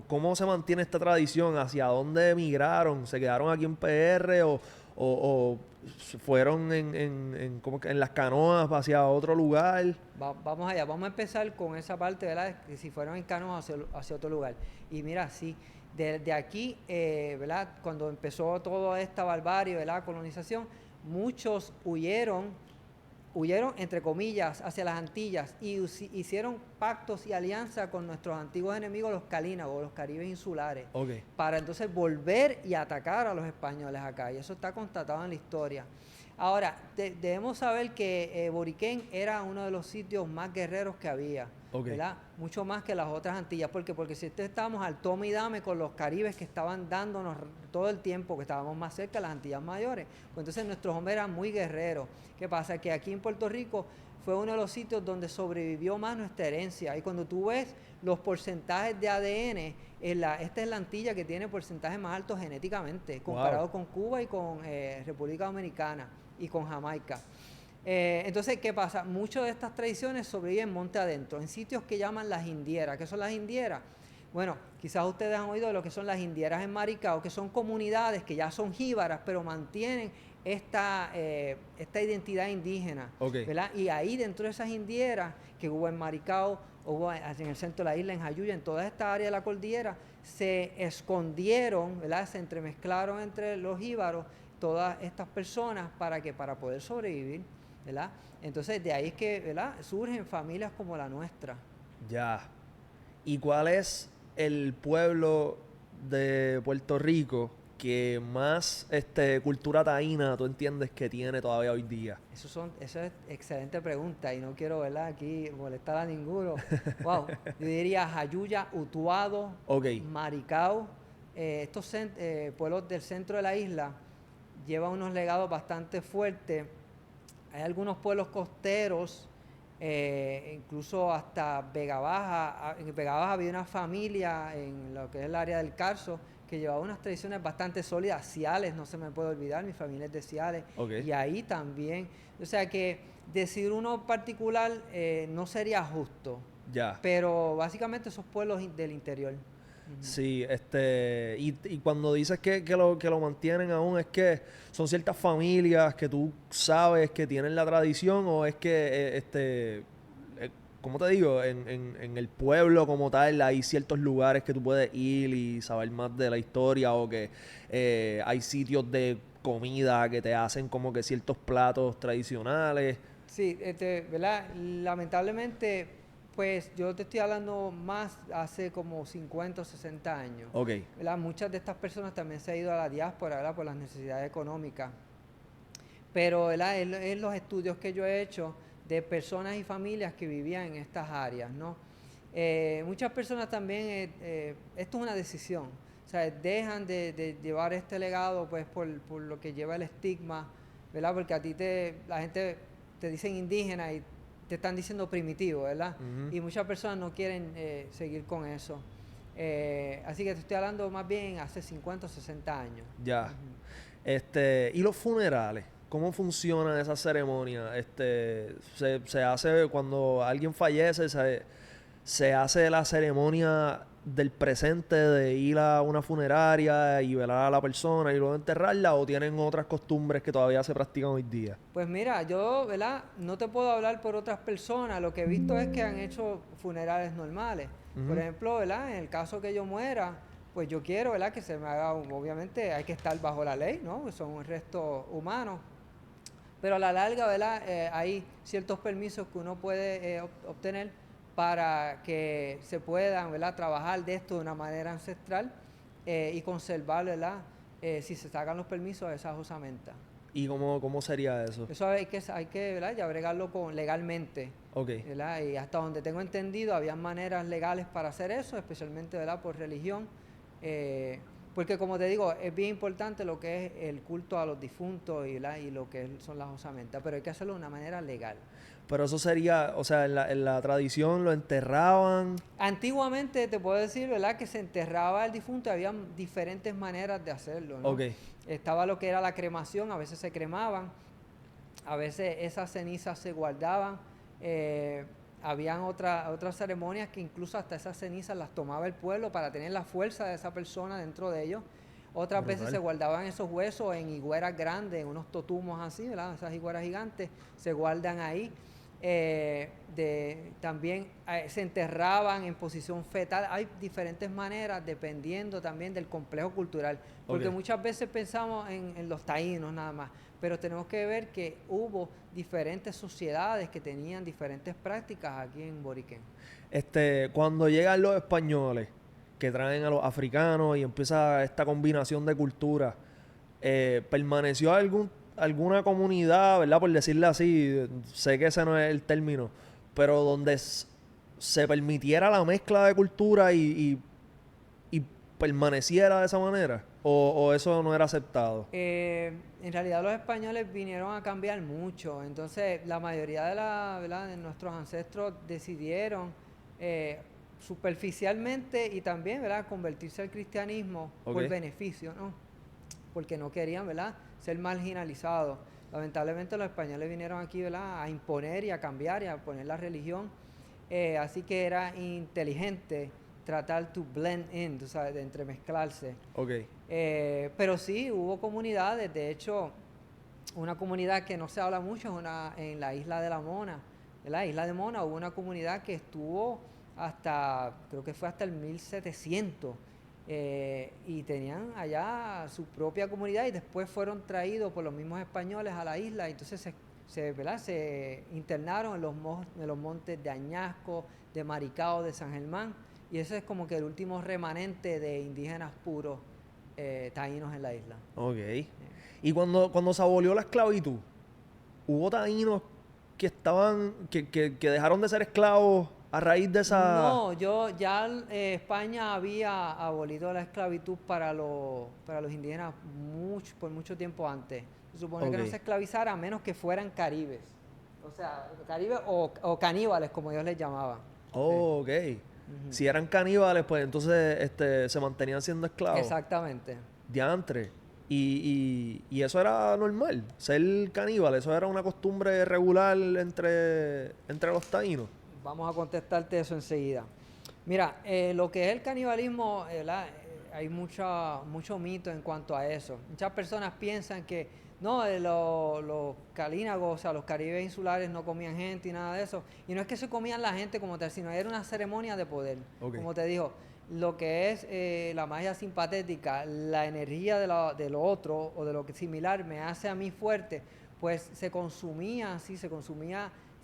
¿Cómo se mantiene esta tradición? ¿Hacia dónde emigraron? ¿Se quedaron aquí en PR o fueron en las canoas hacia otro lugar? Vamos allá, vamos a empezar con esa parte, ¿verdad? Que si fueron en canoas hacia otro lugar. Y mira, sí, de aquí, ¿verdad? Cuando empezó toda esta barbarie, ¿verdad? Colonización, muchos huyeron, entre comillas, hacia las Antillas, y hicieron pactos y alianzas con nuestros antiguos enemigos, los calínagos, los caribes insulares, para entonces volver y atacar a los españoles acá, y eso está constatado en la historia. Ahora, debemos saber que Boriquén era uno de los sitios más guerreros que había, ¿verdad? Mucho más que las otras Antillas. ¿Por qué? Porque si estábamos al tome y dame con los caribes que estaban dándonos todo el tiempo, que estábamos más cerca de las Antillas Mayores, pues entonces nuestros hombres eran muy guerreros. ¿Qué pasa? Que aquí en Puerto Rico fue uno de los sitios donde sobrevivió más nuestra herencia. Y cuando tú ves los porcentajes de ADN, esta es la Antilla que tiene porcentajes más altos genéticamente, comparado con Cuba y con República Dominicana y con Jamaica. Entonces, ¿qué pasa? Muchas de estas tradiciones sobreviven monte adentro, en sitios que llaman las indieras. ¿Qué son las indieras? Bueno, quizás ustedes han oído de lo que son las indieras en Maricao, que son comunidades que ya son jíbaras, pero mantienen esta identidad indígena, Ok. ¿verdad? Y ahí dentro de esas indieras que hubo en Maricao, hubo en el centro de la isla, en Jayuya, en toda esta área de la cordillera, se escondieron, ¿verdad? Se entremezclaron entre los jíbaros todas estas personas para poder sobrevivir, ¿verdad? Entonces de ahí es que, ¿verdad? Surgen familias como la nuestra. Ya. ¿Y cuál es el pueblo de Puerto Rico que más cultura taína tú entiendes que tiene todavía hoy día? Esa es excelente pregunta y no quiero, ¿verdad?, aquí molestar a ninguno. Wow, yo diría Jayuya, Utuado, Ok. Maricao, pueblos del centro de la isla llevan unos legados bastante fuertes. Hay algunos pueblos costeros, incluso hasta Vega Baja. En Vega Baja había una familia en lo que es el área del Carso que llevaba unas tradiciones bastante sólidas. Ciales, no se me puede olvidar, mi familia es de Ciales. Ok. Y ahí también. O sea que decir uno particular no sería justo, Ya. pero básicamente esos pueblos del interior. Sí, y cuando dices que lo mantienen aún, ¿es que son ciertas familias que tú sabes que tienen la tradición o es que, ¿cómo te digo? En el pueblo como tal hay ciertos lugares que tú puedes ir y saber más de la historia o que hay sitios de comida que te hacen como que ciertos platos tradicionales? Sí, ¿verdad? Lamentablemente, pues yo te estoy hablando más hace como 50 o 60 años, Ok, ¿verdad? Muchas de estas personas también se han ido a la diáspora, ¿verdad? Por las necesidades económicas. Pero, ¿verdad? Es los estudios que yo he hecho de personas y familias que vivían en estas áreas, ¿no? Muchas personas también, esto es una decisión, o sea, dejan de llevar este legado, pues, por lo que lleva el estigma, ¿verdad? Porque la gente te dicen indígena y te están diciendo primitivo, ¿verdad? ujú, Y muchas personas no quieren seguir con eso. Así que te estoy hablando más bien hace 50 o 60 años. ya. Ujú. ¿Y los funerales? ¿Cómo funcionan esas ceremonias? Se hace cuando alguien fallece, se hace la ceremonia del presente de ir a una funeraria y velar a la persona y luego enterrarla, o tienen otras costumbres que todavía se practican hoy día? Pues mira, yo, ¿verdad? No te puedo hablar por otras personas. Lo que he visto es que han hecho funerales normales. Por Ujú. ejemplo, ¿verdad? En el caso que yo muera, pues yo quiero, ¿verdad? Que se me haga, obviamente hay que estar bajo la ley, ¿no? Son un resto humano. Pero a la larga, ¿verdad? Hay ciertos permisos que uno puede obtener para que se puedan, ¿verdad? Trabajar de esto de una manera ancestral y conservar, ¿verdad? Si se sacan los permisos de esas osamentas. ¿Y cómo sería eso? Eso hay que, ¿verdad? Ya bregarlo legalmente, Ok. ¿verdad? Y hasta donde tengo entendido, había maneras legales para hacer eso, especialmente, ¿verdad? Por religión. Eh, Porque como te digo, es bien importante lo que es el culto a los difuntos y lo que son las osamentas, pero hay que hacerlo de una manera legal. Pero eso sería, o sea, en la tradición lo enterraban. Antiguamente te puedo decir, ¿verdad? Que se enterraba el difunto, había diferentes maneras de hacerlo, ¿no? Ok. Estaba lo que era la cremación, a veces se cremaban, a veces esas cenizas se guardaban. Habían otras ceremonias que incluso hasta esas cenizas las tomaba el pueblo para tener la fuerza de esa persona dentro de ellos. Otras veces se Brutal. guardaban esos huesos en higueras grandes, en unos totumos así, ¿verdad? Esas higueras gigantes se guardan ahí. También se enterraban en posición fetal. Hay diferentes maneras dependiendo también del complejo cultural, porque Ok. muchas veces pensamos en los taínos nada más, pero tenemos que ver que hubo diferentes sociedades que tenían diferentes prácticas aquí en Boriquén. Cuando llegan los españoles que traen a los africanos y empieza esta combinación de culturas, ¿permaneció alguna comunidad, ¿verdad? Por decirlo así, sé que ese no es el término, pero donde se permitiera la mezcla de cultura y permaneciera de esa manera? ¿O eso no era aceptado? En realidad los españoles vinieron a cambiar mucho, entonces la mayoría ¿verdad? De nuestros ancestros decidieron eh, superficialmente y también, ¿verdad? Convertirse al cristianismo por Ok. beneficio, ¿no? Porque no querían, ¿verdad? Ser marginalizados. Lamentablemente los españoles vinieron aquí, ¿verdad? A imponer y a cambiar y a poner la religión. Así que era inteligente tratar to blend in, tú sabes, de entremezclarse. Ok. Pero sí, hubo comunidades, de hecho, una comunidad que no se habla mucho es en la isla de la Mona. En la isla de Mona hubo una comunidad que estuvo creo que fue hasta el 1700, y tenían allá su propia comunidad y después fueron traídos por los mismos españoles a la isla, y entonces se internaron en los montes de Añasco, de Maricao, de San Germán, y ese es como que el último remanente de indígenas puros taínos en la isla. Ok. Y cuando se abolió la esclavitud, ¿hubo taínos que que dejaron de ser esclavos a raíz de esa...? No, España había abolido la esclavitud para los indígenas por mucho tiempo antes. Se supone que no se esclavizara a menos que fueran caribes. O sea, caribes o caníbales, como ellos les llamaban. Oh, ok. Si eran caníbales, pues entonces se mantenían siendo esclavos. Exactamente. Diantre. Y eso era normal, ser caníbal, eso era una costumbre regular entre los taínos. Vamos a contestarte eso enseguida. Mira, lo que es el canibalismo, hay mucho mito en cuanto a eso. Muchas personas piensan que no, los calínagos, o sea, los caribes insulares no comían gente y nada de eso. Y no es que se comían la gente como tal, sino era una ceremonia de poder. Okay. Como te digo, lo que es la magia simpatética, la energía de lo otro o de lo que similar me hace a mí fuerte, pues se consumía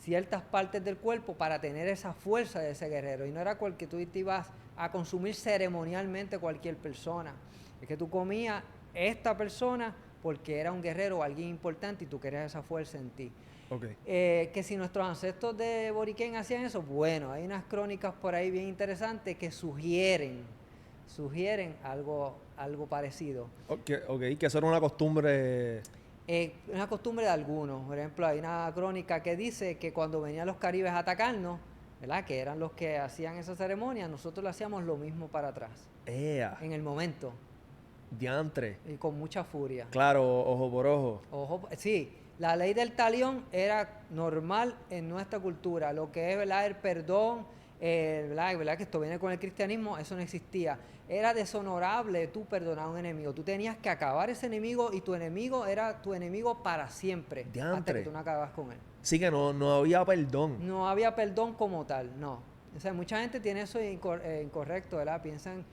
ciertas partes del cuerpo para tener esa fuerza de ese guerrero. Y no era que tú te ibas a consumir ceremonialmente cualquier persona. Es que tú comías esta persona porque era un guerrero o alguien importante y tú querías esa fuerza en ti. Okay. Que si nuestros ancestros de Boriquén hacían eso, bueno, hay unas crónicas por ahí bien interesantes que sugieren algo parecido. Okay, que eso era una costumbre... Una costumbre de algunos. Por ejemplo, hay una crónica que dice que cuando venían los caribes a atacarnos, ¿verdad?, que eran los que hacían esa ceremonia, nosotros le hacíamos lo mismo para atrás. En el momento. Diantre. Y con mucha furia. Claro, ojo por ojo. Sí, la ley del talión era normal en nuestra cultura. Lo que es, ¿verdad?, el perdón, ¿verdad?, que esto viene con el cristianismo, eso no existía. Era deshonorable tú perdonar a un enemigo. Tú tenías que acabar ese enemigo y tu enemigo era tu enemigo para siempre. Diantre. Hasta que tú no acabas con él. Sí, que no había perdón. No había perdón como tal, no. O sea, mucha gente tiene eso incorrecto, ¿verdad? Piensan,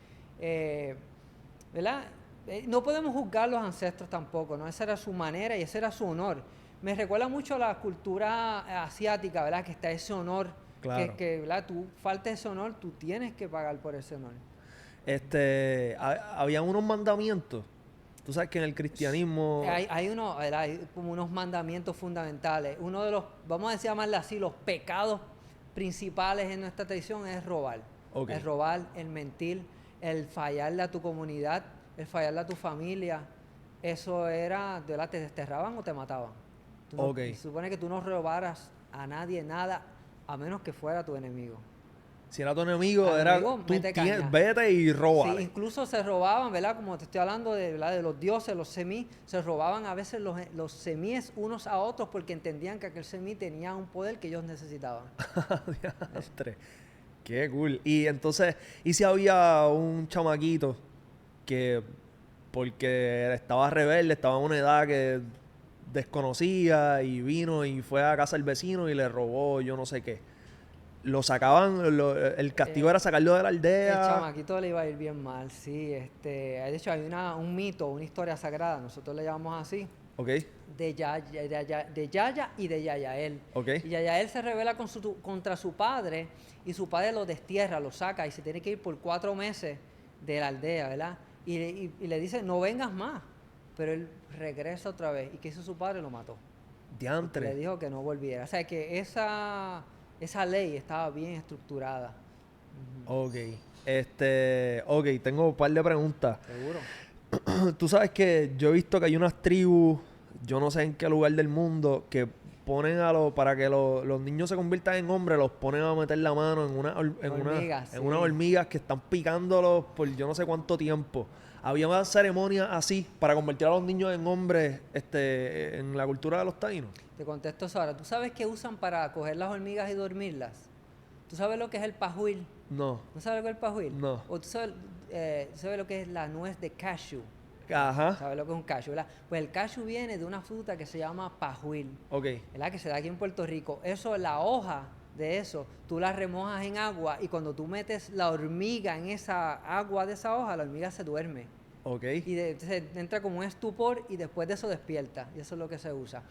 ¿verdad? No podemos juzgar a los ancestros tampoco, ¿no? Esa era su manera y ese era su honor. Me recuerda mucho a la cultura asiática, ¿verdad? Que está ese honor. Claro. Que ¿verdad?, tú falta ese honor, tú tienes que pagar por ese honor. Había unos mandamientos. Tú sabes que en el cristianismo... Hay como unos mandamientos fundamentales. Uno de los, vamos a llamarle así, los pecados principales en nuestra tradición es robar. Okay. El robar, el mentir, el fallarle a tu comunidad, el fallarle a tu familia. Eso era, ¿verdad?, te desterraban o te mataban. Se supone que tú no robaras a nadie nada, a menos que fuera tu enemigo. Si era tu enemigo, vete y roba. Sí, incluso se robaban, ¿verdad? Como te estoy hablando de los dioses, los semí, se robaban a veces los semíes unos a otros porque entendían que aquel semí tenía un poder que ellos necesitaban. Diastre. Qué cool. Y entonces, ¿y si había un chamaquito que porque estaba rebelde, estaba en una edad que desconocía y vino y fue a casa del vecino y le robó yo no sé qué? Lo sacaban, el castigo era sacarlo de la aldea. El chamaquito le iba a ir bien mal, sí. De hecho, hay un mito, una historia sagrada, nosotros le llamamos así. Okay. De Yaya y de Yayael. Okay. Y Yayael se rebela contra su padre y su padre lo destierra, lo saca y se tiene que ir por 4 meses de la aldea, ¿verdad? Y le dice, no vengas más. Pero él regresa otra vez. ¿Y qué hizo su padre? Lo mató. Diantre. Le dijo que no volviera. O sea, que esa ley estaba bien estructurada. Ok. Ok, tengo un par de preguntas. Seguro. Tú sabes que yo he visto que hay unas tribus, yo no sé en qué lugar del mundo, que ponen para que los niños se conviertan en hombres, los ponen a meter la mano en unas hormigas que están picándolos por yo no sé cuánto tiempo. Había una ceremonia así para convertir a los niños en hombres en la cultura de los taínos. Te contesto eso ahora. ¿Tú sabes qué usan para coger las hormigas y dormirlas? ¿Tú sabes lo que es el pajuil? No, ¿No sabes lo que es el pajuil? no. ¿O tú sabes lo que es la nuez de cashew? Ajá. ¿Sabes lo que es un cashew, verdad? Pues el cashew viene de una fruta que se llama pajuil, Ok. ¿verdad? Que se da aquí en Puerto Rico. Eso, la hoja de eso, tú la remojas en agua y cuando tú metes la hormiga en esa agua de esa hoja, la hormiga se duerme. Ok. Y entonces entra como un estupor y después de eso despierta. Y eso es lo que se usa.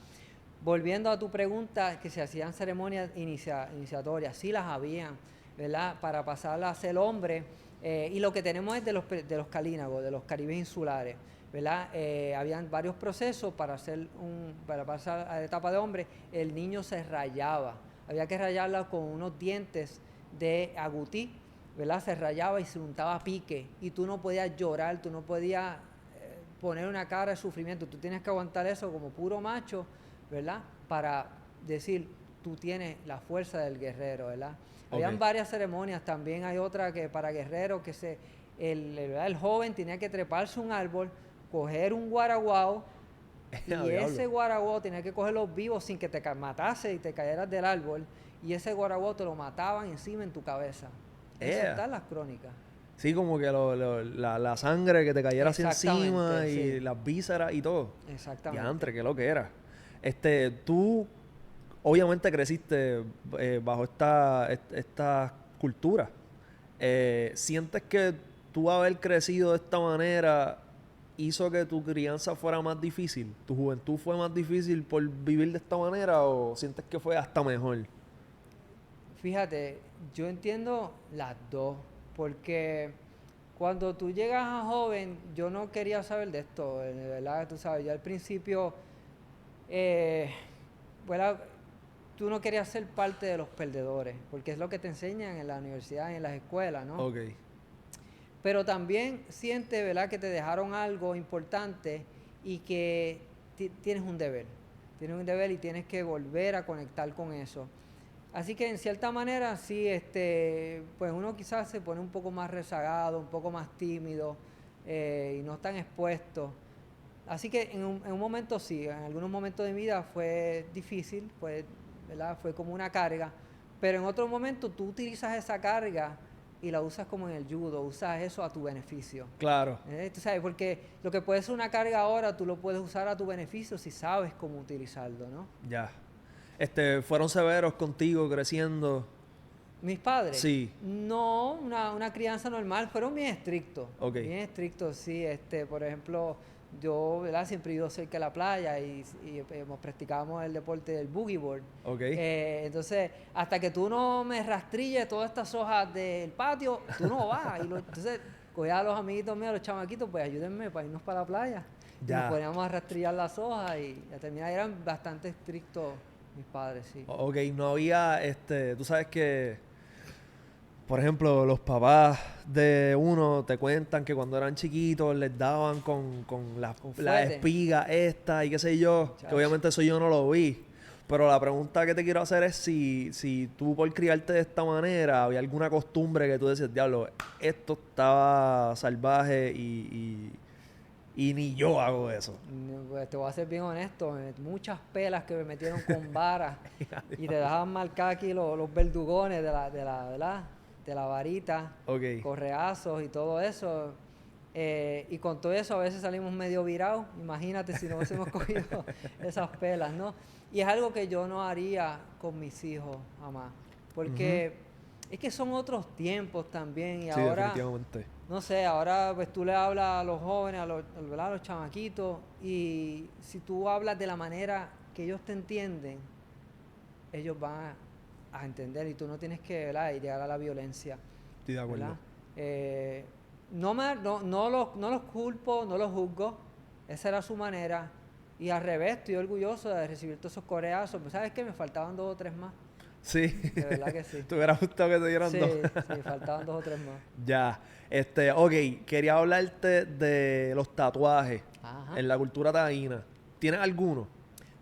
Volviendo a tu pregunta, que se hacían ceremonias iniciatorias, sí las habían, ¿verdad? Para pasar a ser hombre. Y lo que tenemos es de los calínagos, de los caribes insulares, ¿verdad? Habían varios procesos para pasar a la etapa de hombre. El niño se rayaba. Había que rayarla con unos dientes de agutí, ¿verdad? Se rayaba y se untaba pique. Y tú no podías llorar, tú no podías poner una cara de sufrimiento. Tú tienes que aguantar eso como puro macho, ¿verdad? Para decir, tú tienes la fuerza del guerrero, ¿verdad? Okay. Habían varias ceremonias, también hay otra que para guerreros, que el joven tenía que treparse un árbol, coger un guaraguao, y ese guaraguao tenía que cogerlo vivo sin que te matase y te cayeras del árbol, y ese guaraguao te lo mataban encima en tu cabeza. Eso está en las crónicas. Sí, como que la sangre que te cayera así encima y sí. las vísceras y todo. Exactamente. Diantre, qué lo que era. Tú obviamente creciste bajo esta cultura. ¿Sientes que tú haber crecido de esta manera hizo que tu crianza fuera más difícil? ¿Tu juventud fue más difícil por vivir de esta manera o sientes que fue hasta mejor? Fíjate, yo entiendo las dos, porque cuando tú llegas a joven, yo no quería saber de esto, de verdad, tú sabes, yo al principio, bueno, tú no querías ser parte de los perdedores, porque es lo que te enseñan en la universidad y en las escuelas, ¿no? Ok. Pero también siente, ¿verdad?, que te dejaron algo importante y que tienes un deber. Tienes un deber y tienes que volver a conectar con eso. Así que en cierta manera sí, pues uno quizás se pone un poco más rezagado, un poco más tímido y no tan expuesto. Así que en un momento sí, en algunos momentos de mi vida fue difícil, ¿verdad? Fue como una carga, pero en otro momento tú utilizas esa carga y la usas como en el judo, usas eso a tu beneficio. Claro. ¿Tú sabes? Porque lo que puede ser una carga ahora, tú lo puedes usar a tu beneficio si sabes cómo utilizarlo, ¿no? Ya. ¿Fueron severos contigo creciendo? ¿Mis padres? Sí. No, una crianza normal, fueron bien estrictos. Ok. Bien estrictos, sí. Por ejemplo, yo, ¿verdad? Siempre he ido cerca de la playa y practicábamos el deporte del boogie board. Ok. Entonces, hasta que tú no me rastrilles todas estas hojas del patio, tú no vas. Entonces, cogía a los amiguitos míos, a los chamaquitos, pues ayúdenme para irnos para la playa. Ya. Y nos poníamos a rastrillar las hojas y a terminar. Eran bastante estrictos mis padres, sí. Ok, no había, tú sabes que, por ejemplo, los papás de uno te cuentan que cuando eran chiquitos les daban con la espiga esta y qué sé yo, Muchacho. que obviamente eso yo no lo vi. Pero la pregunta que te quiero hacer es si tú por criarte de esta manera había alguna costumbre que tú decías, diablo, esto estaba salvaje y ni yo hago eso. Pues te voy a ser bien honesto, muchas pelas que me metieron con varas y te dejaban marcar aquí los verdugones de la varita, Ok. correazos y todo eso. Y con todo eso a veces salimos medio virados, imagínate si no hubiésemos cogido esas pelas, ¿no? Y es algo que yo no haría con mis hijos jamás, porque es que son otros tiempos también y Sí, ahora, definitivamente. no sé, ahora pues tú le hablas a los jóvenes, ¿verdad? A los chamaquitos, y si tú hablas de la manera que ellos te entienden, ellos van a entender y tú no tienes que, ¿verdad?, llegar a la violencia. Estoy de acuerdo. No los culpo, no los juzgo, esa era su manera, y al revés, estoy orgulloso de recibir todos esos coreazos, pero ¿sabes qué? Me faltaban 2 o 3 más. Sí. De verdad que sí. ¿Te hubiera gustado que te dieran Sí, dos? sí, faltaban 2 o 3 más. Ya. Ok, quería hablarte de los tatuajes. Ajá. En la cultura taína. ¿Tienes alguno?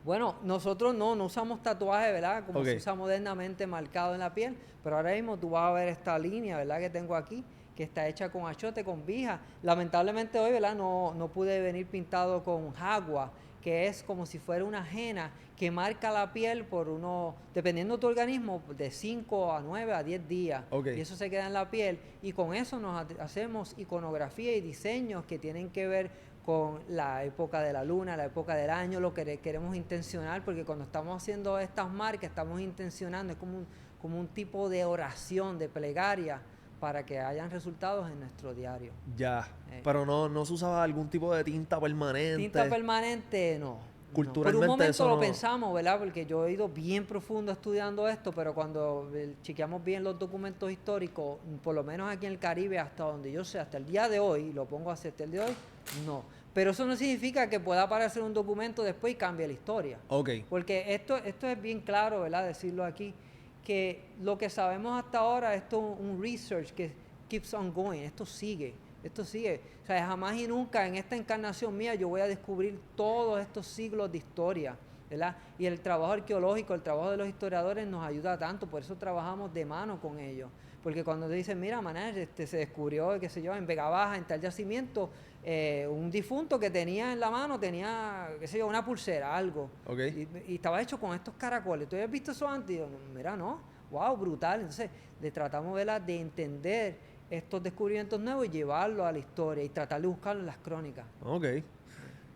Bueno, nosotros no usamos tatuajes, ¿verdad? Como Ok. se usa modernamente marcado en la piel, pero ahora mismo tú vas a ver esta línea, ¿verdad?, que tengo aquí, que está hecha con achote, con vija. Lamentablemente hoy, ¿verdad?, no pude venir pintado con jagua, que es como si fuera una ajena que marca la piel por dependiendo de tu organismo, de 5 a 9 a 10 días. Okay. Y eso se queda en la piel. Y con eso hacemos iconografía y diseños que tienen que ver con la época de la luna, la época del año, lo que queremos intencionar, porque cuando estamos haciendo estas marcas, estamos intencionando, es como un tipo de oración, de plegaria, para que hayan resultados en nuestro diario. Ya, pero no se usaba algún tipo de tinta permanente. Tinta permanente, no. Culturalmente Por un momento eso lo no... pensamos, ¿verdad? Porque yo he ido bien profundo estudiando esto, pero cuando chequeamos bien los documentos históricos, por lo menos aquí en el Caribe, hasta donde yo sé, hasta el día de hoy, lo pongo así, hasta el día de hoy, no. Pero eso no significa que pueda aparecer un documento después y cambie la historia. Okay. Porque esto es bien claro, ¿verdad? Decirlo aquí, que lo que sabemos hasta ahora, esto es un research que keeps on going, esto sigue. O sea, jamás y nunca en esta encarnación mía yo voy a descubrir todos estos siglos de historia, ¿verdad? Y el trabajo arqueológico, el trabajo de los historiadores nos ayuda tanto, por eso trabajamos de mano con ellos. Porque cuando dicen, mira, maná, se descubrió, qué sé yo, en Vega Baja, en tal yacimiento, un difunto que tenía en la mano, tenía, qué sé yo, una pulsera, algo. Okay. Y estaba hecho con estos caracoles. ¿Tú habías visto eso antes? Y yo, mira, no, wow, brutal. Entonces, le tratamos, ¿verdad?, de entender estos descubrimientos nuevos y llevarlos a la historia y tratar de buscarlo en las crónicas. Ok,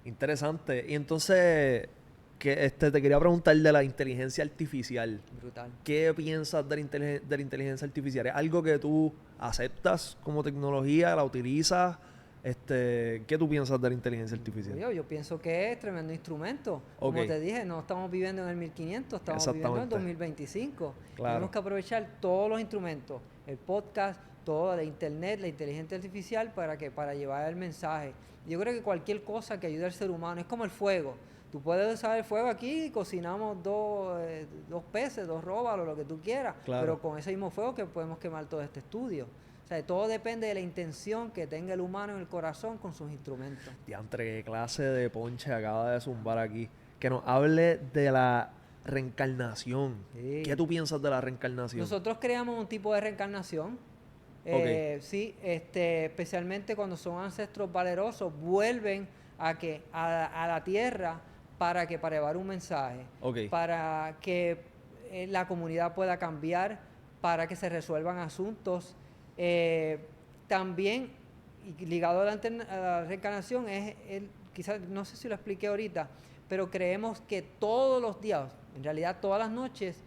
interesante. Y entonces, te quería preguntar de la inteligencia artificial. Brutal. ¿Qué piensas de la inteligencia artificial? ¿Es algo que tú aceptas como tecnología, la utilizas? ¿Qué tú piensas de la inteligencia artificial? Yo pienso que es tremendo instrumento. Okay. Como te dije, no estamos viviendo en el 1500, estamos viviendo en el 2025. Claro. Tenemos que aprovechar todos los instrumentos, el podcast, todo, la internet, la inteligencia artificial, para llevar el mensaje. Yo creo que cualquier cosa que ayude al ser humano, es como el fuego. Tú puedes usar el fuego aquí y cocinamos dos peces, 2 róbalos, lo que tú quieras, claro, pero con ese mismo fuego que podemos quemar todo este estudio. O sea, todo depende de la intención que tenga el humano en el corazón con sus instrumentos. Diantre, qué clase de ponche acaba de zumbar aquí. Que nos hable de la reencarnación. Sí. ¿Qué tú piensas de la reencarnación? Nosotros creamos un tipo de reencarnación. Okay. Sí, especialmente cuando son ancestros valerosos, vuelven a la tierra para llevar un mensaje, okay, para que la comunidad pueda cambiar, para que se resuelvan asuntos. También, ligado a la reencarnación, quizás, no sé si lo expliqué ahorita, pero creemos que todos los días, en realidad todas las noches,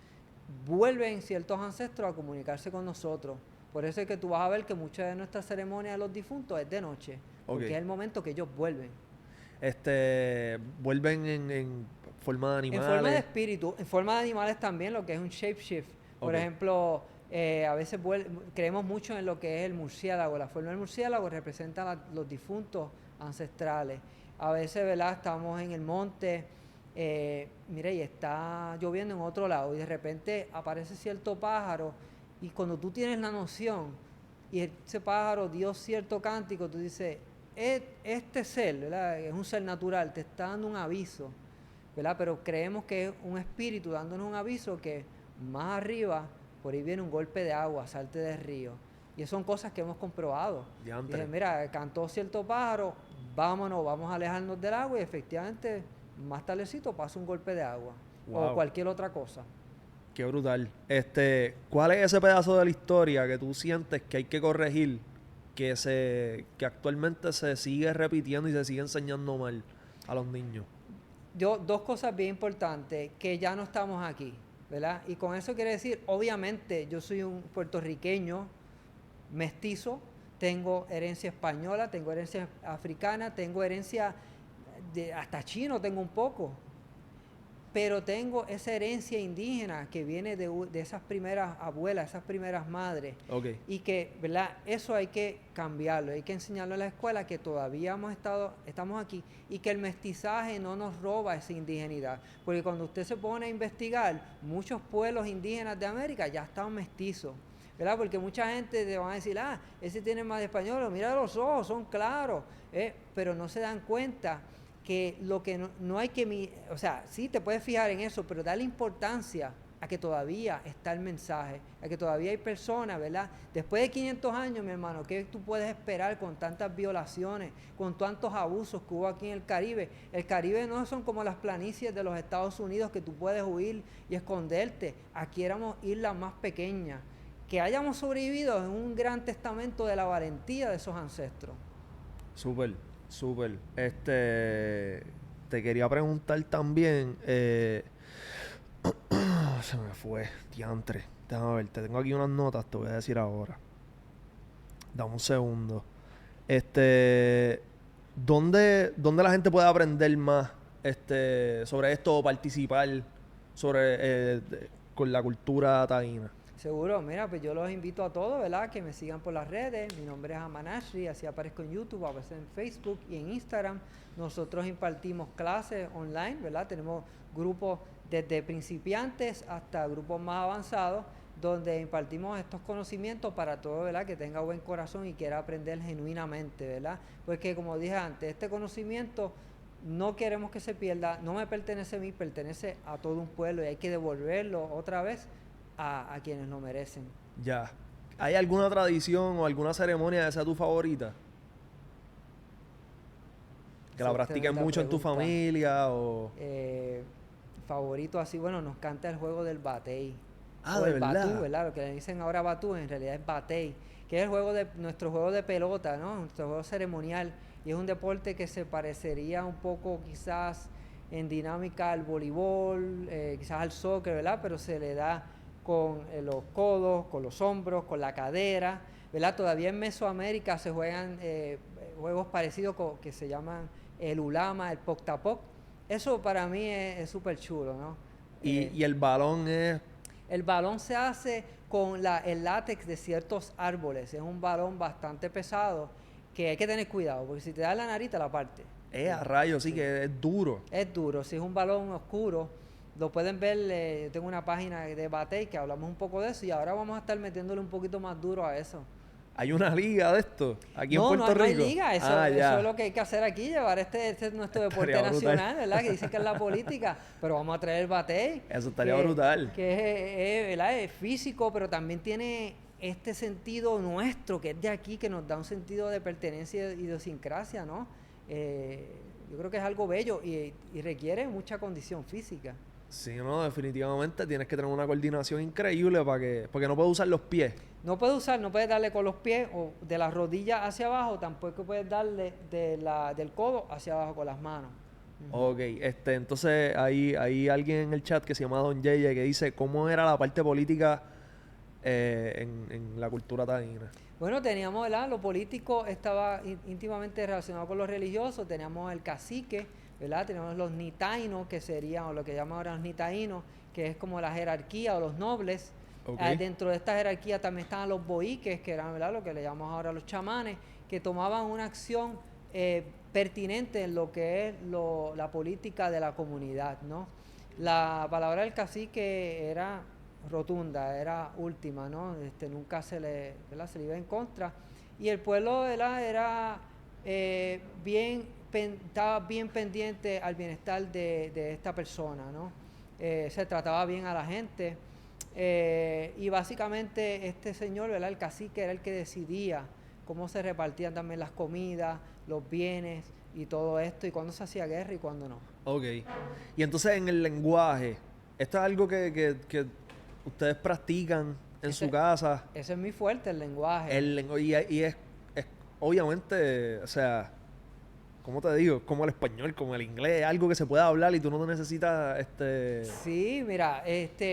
vuelven ciertos ancestros a comunicarse con nosotros. Por eso es que tú vas a ver que muchas de nuestras ceremonias de los difuntos es de noche, porque es el momento que ellos vuelven. Vuelven en forma de animales. En forma de espíritu, en forma de animales también, lo que es un shapeshift. Por ejemplo, a veces creemos mucho en lo que es el murciélago. La forma del murciélago representa los difuntos ancestrales. A veces, ¿verdad?, estamos en el monte, mira, y está lloviendo en otro lado, y de repente aparece cierto pájaro. Y cuando tú tienes la noción y ese pájaro dio cierto cántico, tú dices, este ser, ¿verdad?, es un ser natural, te está dando un aviso, ¿verdad? Pero creemos que es un espíritu dándonos un aviso que más arriba, por ahí viene un golpe de agua, salte del río. Y son cosas que hemos comprobado. Dije, mira, cantó cierto pájaro, vámonos, vamos a alejarnos del agua, y efectivamente, más tardecito pasa un golpe de agua. Wow. O cualquier otra cosa. Qué brutal. ¿Cuál es ese pedazo de la historia que tú sientes que hay que corregir, que actualmente se sigue repitiendo y se sigue enseñando mal a los niños? Dos cosas bien importantes, que ya no estamos aquí, ¿verdad? Y con eso quiere decir, obviamente, yo soy un puertorriqueño mestizo, tengo herencia española, tengo herencia africana, tengo herencia hasta chino, tengo un poco. Pero tengo esa herencia indígena que viene de esas primeras abuelas, esas primeras madres. Okay. Y que, ¿verdad?, eso hay que cambiarlo, hay que enseñarlo en la escuela, que todavía estamos aquí, y que el mestizaje no nos roba esa indigenidad. Porque cuando usted se pone a investigar, muchos pueblos indígenas de América ya están mestizos, ¿verdad? Porque mucha gente te va a decir, ese tiene más de español, mira los ojos, son claros, pero no se dan cuenta que lo que no hay que... O sea, sí te puedes fijar en eso, pero dale importancia a que todavía está el mensaje, a que todavía hay personas, ¿verdad? Después de 500 años, mi hermano, ¿qué tú puedes esperar con tantas violaciones, con tantos abusos que hubo aquí en el Caribe? El Caribe no son como las planicies de los Estados Unidos que tú puedes huir y esconderte. Aquí éramos islas más pequeñas. Que hayamos sobrevivido es un gran testamento de la valentía de esos ancestros. Súper, súper. Te quería preguntar también, se me fue, diantre. Déjame ver, te tengo aquí unas notas, te voy a decir ahora. Dame un segundo. ¿Dónde la gente puede aprender más sobre esto o participar con la cultura taína? Seguro, mira, pues yo los invito a todos, ¿verdad? Que me sigan por las redes. Mi nombre es Aman Ashri, así aparezco en YouTube, aparezco en Facebook y en Instagram. Nosotros impartimos clases online, ¿verdad? Tenemos grupos desde principiantes hasta grupos más avanzados, donde impartimos estos conocimientos para todo, ¿verdad? Que tenga buen corazón y quiera aprender genuinamente, ¿verdad? Porque como dije antes, este conocimiento no queremos que se pierda, no me pertenece a mí, pertenece a todo un pueblo y hay que devolverlo otra vez a quienes lo merecen. Ya. ¿Hay alguna tradición o alguna ceremonia que sea tu favorita? Que la practiquen mucho en tu familia o... Favorito así, bueno, nos canta el juego del batey. Ah, O ¿de el verdad? batú, ¿verdad? Lo que le dicen ahora batú, en realidad es batey, que es el juego de nuestro juego de pelota, ¿no? Nuestro juego ceremonial. Y es un deporte que se parecería un poco quizás en dinámica al voleibol, quizás al soccer, ¿verdad? Pero se le da con los codos, con los hombros, con la cadera, ¿verdad? Todavía en Mesoamérica se juegan juegos parecidos que se llaman el ulama, el poctapoc. Eso para mí es súper chulo, ¿no? Y el balón es... El balón se hace con el látex de ciertos árboles. Es un balón bastante pesado que hay que tener cuidado, porque si te da la nariz te la parte. a rayos, sí, que es duro. Es duro, si es un balón oscuro, lo pueden ver, yo tengo una página de Batey que hablamos un poco de eso y ahora vamos a estar metiéndole un poquito más duro a eso. ¿Hay una liga de esto aquí en Puerto No hay Rico? liga, eso es lo que hay que hacer aquí, llevar este es nuestro deporte Estaría brutal. nacional, ¿verdad? Que dicen que es la política, pero vamos a traer el Batey. Eso estaría brutal. Que ¿verdad? Es físico, pero también tiene este sentido nuestro, que es de aquí, que nos da un sentido de pertenencia y idiosincrasia, ¿no? Yo creo que es algo bello y requiere mucha condición física. Sí, no, definitivamente tienes que tener una coordinación increíble porque no puedes usar los pies. No puedes darle con los pies o de la rodilla hacia abajo, tampoco puedes darle del codo hacia abajo con las manos. Ok, entonces hay alguien en el chat que se llama Don Yeye que dice cómo era la parte política en la cultura taína. Bueno, teníamos, ¿verdad? Lo político estaba íntimamente relacionado con lo religioso, teníamos el cacique, ¿verdad? Tenemos los nitainos, que serían, o lo que llaman ahora los nitainos, que es como la jerarquía o los nobles. Okay. Dentro de esta jerarquía también estaban los boiques, que eran, ¿verdad? Lo que le llamamos ahora los chamanes, que tomaban una acción pertinente en lo que es la política de la comunidad, ¿no? La palabra del cacique era rotunda, era última, ¿no? Nunca se le iba en contra. Y el pueblo, ¿verdad? Era estaba bien pendiente al bienestar de esta persona, ¿no? Se trataba bien a la gente. Y básicamente este señor, ¿verdad? El cacique era el que decidía cómo se repartían también las comidas, los bienes y todo esto, y cuándo se hacía guerra y cuándo no. Ok. Y entonces en el lenguaje, ¿esto es algo que ustedes practican en su casa? Ese es muy fuerte, el lenguaje. Y es obviamente, o sea, ¿cómo te digo? Como el español, como el inglés, algo que se pueda hablar y tú no necesitas Sí, mira,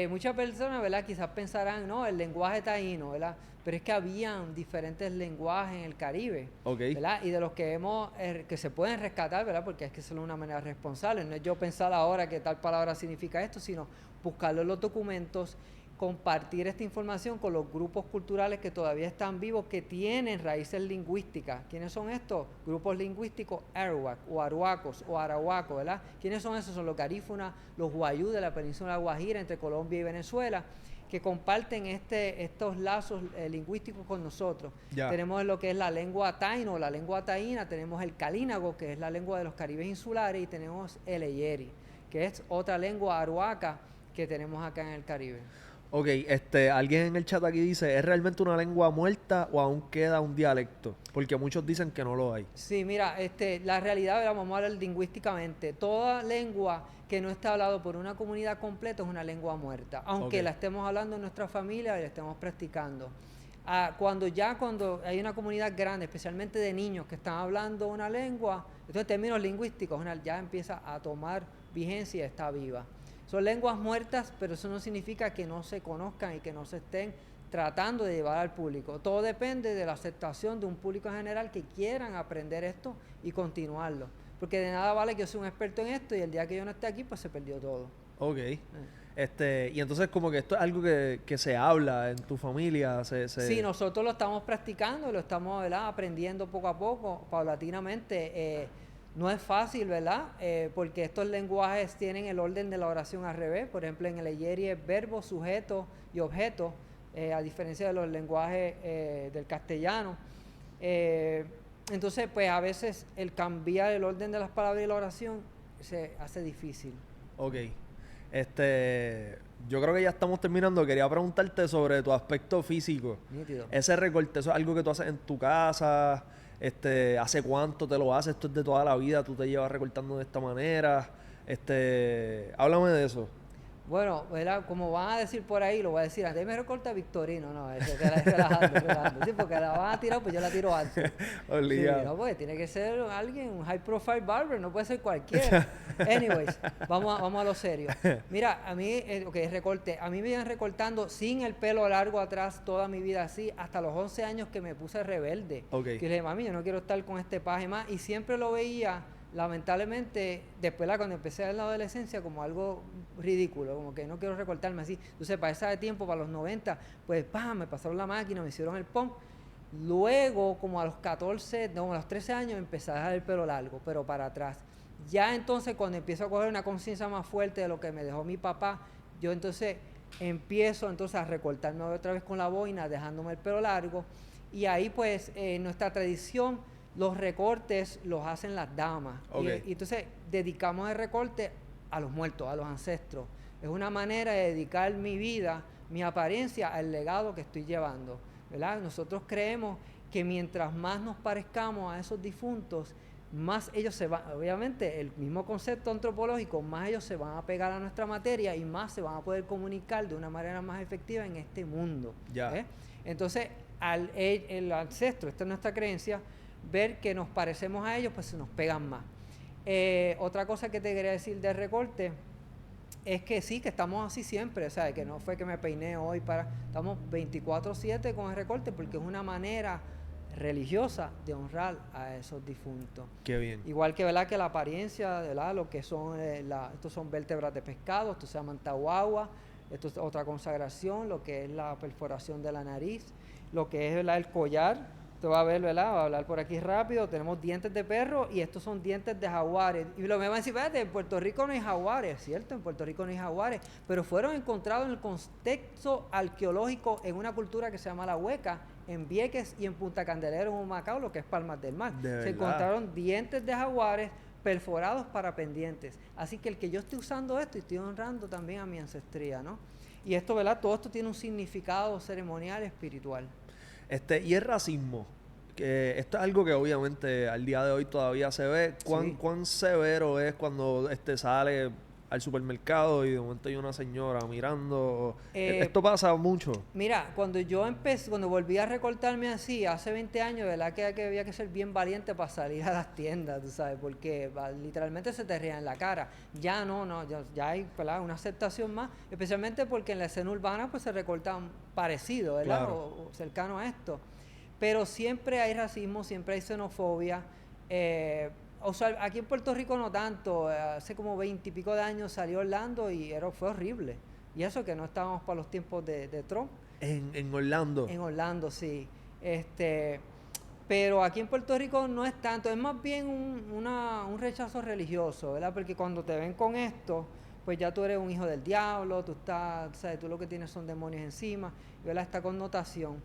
muchas personas, ¿verdad? Quizás pensarán, no, el lenguaje taíno, ¿verdad? Pero es que habían diferentes lenguajes en el Caribe, ¿verdad? Y de los que se pueden rescatar, ¿verdad? Porque es que hacerlo de una manera responsable. No es yo pensar ahora que tal palabra significa esto, sino buscarlo en los documentos, compartir esta información con los grupos culturales que todavía están vivos, que tienen raíces lingüísticas. ¿Quiénes son estos? Grupos lingüísticos Arawak o Aruacos o Arahuacos, ¿verdad? ¿Quiénes son esos? Son los garífunas, los guayú de la península Guajira entre Colombia y Venezuela, que comparten estos lazos lingüísticos con nosotros. Ya. Tenemos lo que es la lengua taíno, la lengua taína, tenemos el calínago, que es la lengua de los caribes insulares, y tenemos el eyeri, que es otra lengua aruaca, que tenemos acá en el Caribe. Ok, alguien en el chat aquí dice, ¿es realmente una lengua muerta o aún queda un dialecto? Porque muchos dicen que no lo hay. Sí, mira, la realidad, vamos a hablar lingüísticamente. Toda lengua que no está hablada por una comunidad completa es una lengua muerta, aunque Ok. la estemos hablando en nuestra familia y la estemos practicando. Cuando hay una comunidad grande, especialmente de niños que están hablando una lengua, entonces en términos lingüísticos ya empieza a tomar vigencia y está viva. Son lenguas muertas, pero eso no significa que no se conozcan y que no se estén tratando de llevar al público. Todo depende de la aceptación de un público en general que quieran aprender esto y continuarlo. Porque de nada vale que yo sea un experto en esto y el día que yo no esté aquí, pues se perdió todo. Ok. Y entonces como que esto es algo que se habla en tu familia, Sí, nosotros lo estamos practicando, lo estamos, ¿verdad?, aprendiendo poco a poco, paulatinamente. No es fácil, ¿verdad? Porque estos lenguajes tienen el orden de la oración al revés. Por ejemplo, en el Eyeri es verbo, sujeto y objeto, a diferencia de los lenguajes del castellano. Entonces, pues a veces el cambiar el orden de las palabras y la oración se hace difícil. Ok. Yo creo que ya estamos terminando. Quería preguntarte sobre tu aspecto físico. Nítido. Ese recorte, ¿eso es algo que tú haces en tu casa? ¿Hace cuánto te lo haces? ¿Esto es de toda la vida? ¿Tú te llevas recortando de esta manera? Háblame de eso. Bueno, ¿verdad? Como van a decir por ahí, lo voy a decir antes. Me recorta Victorino, no, es relajando, relajando. Sí, porque la van a tirar, pues yo la tiro antes. Sí, Obligado. no, pues tiene que ser alguien, un high profile barber, no puede ser cualquiera. Anyways, vamos a lo serio. Mira, a mí, recorte, a mí me iban recortando sin el pelo largo atrás toda mi vida así, hasta los 11 años que me puse rebelde. Ok. Que le dije, mami, yo no quiero estar con este paje más, y siempre lo veía, lamentablemente, después cuando empecé a la adolescencia, como algo ridículo, como que no quiero recortarme así. Entonces, para ese tiempo, para los 90, pues, me pasaron la máquina, me hicieron el pump. Luego, como a los 14, no, a los 13 años, empecé a dejar el pelo largo, pero para atrás. Ya entonces, cuando empiezo a coger una conciencia más fuerte de lo que me dejó mi papá, yo entonces empiezo a recortarme otra vez con la boina, dejándome el pelo largo. Y ahí, pues, en nuestra tradición, los recortes los hacen las damas. Okay. Y entonces dedicamos el recorte a los muertos, a los ancestros. Es una manera de dedicar mi vida, mi apariencia al legado que estoy llevando, ¿verdad? Nosotros creemos que mientras más nos parezcamos a esos difuntos, más ellos se van, obviamente el mismo concepto antropológico, más ellos se van a pegar a nuestra materia y más se van a poder comunicar de una manera más efectiva en este mundo. Ya. Entonces, el ancestro, esta es nuestra creencia, ver que nos parecemos a ellos, pues se nos pegan más. Otra cosa que te quería decir del recorte es que sí, que estamos así siempre, o sea, que no fue que me peiné hoy estamos 24/7 con el recorte porque es una manera religiosa de honrar a esos difuntos. Qué bien. Igual que, ¿verdad?, que la apariencia, ¿verdad?, lo que son, estos son vértebras de pescado, esto se llama tahuagua, esto es otra consagración, lo que es la perforación de la nariz, lo que es, ¿verdad?, el collar. Te va a ver, ¿verdad? Va a hablar por aquí rápido. Tenemos dientes de perro y estos son dientes de jaguares. Y lo me van a decir, espérate, en Puerto Rico no hay jaguares, ¿cierto? En Puerto Rico no hay jaguares, pero fueron encontrados en el contexto arqueológico en una cultura que se llama la Hueca, en Vieques y en Punta Candelaria, en Humacao, lo que es Palmas del Mar. Se encontraron dientes de jaguares perforados para pendientes. Así que el que yo estoy usando esto, y estoy honrando también a mi ancestría, ¿no? Y esto, ¿verdad? Todo esto tiene un significado ceremonial espiritual. Y el racismo, que esto es algo que obviamente al día de hoy todavía se ve. ¿Cuán severo es cuando sale al supermercado y de momento hay una señora mirando? Esto pasa mucho. Mira, cuando volví a recortarme así, hace 20 años, ¿verdad? Que había que ser bien valiente para salir a las tiendas, tú sabes, porque literalmente se te rían en la cara. Ya ya hay, ¿verdad?, una aceptación más, especialmente porque en la escena urbana pues se recortan parecido, ¿verdad? Claro. O cercano a esto. Pero siempre hay racismo, siempre hay xenofobia. O sea, aquí en Puerto Rico no tanto. Hace como 20 y pico de años salió Orlando y fue horrible. Y eso que no estábamos para los tiempos de Trump. En Orlando. En Orlando, sí. Pero aquí en Puerto Rico no es tanto. Es más bien un rechazo religioso, ¿verdad? Porque cuando te ven con esto, pues ya tú eres un hijo del diablo, ¿sabes? Tú lo que tienes son demonios encima, ¿verdad? Esta connotación.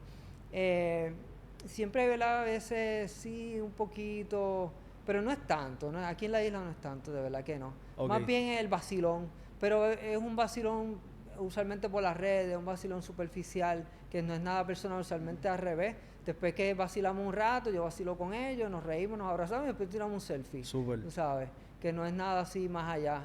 Siempre, ¿verdad?, a veces sí, un poquito, pero no es tanto, ¿no? Aquí en la isla no es tanto, de verdad que no. Okay. Más bien el vacilón, pero es un vacilón usualmente por las redes, un vacilón superficial, que no es nada personal, usualmente al revés. Después que vacilamos un rato, yo vacilo con ellos, nos reímos, nos abrazamos y después tiramos un selfie. Súper. Tú sabes, que no es nada así más allá.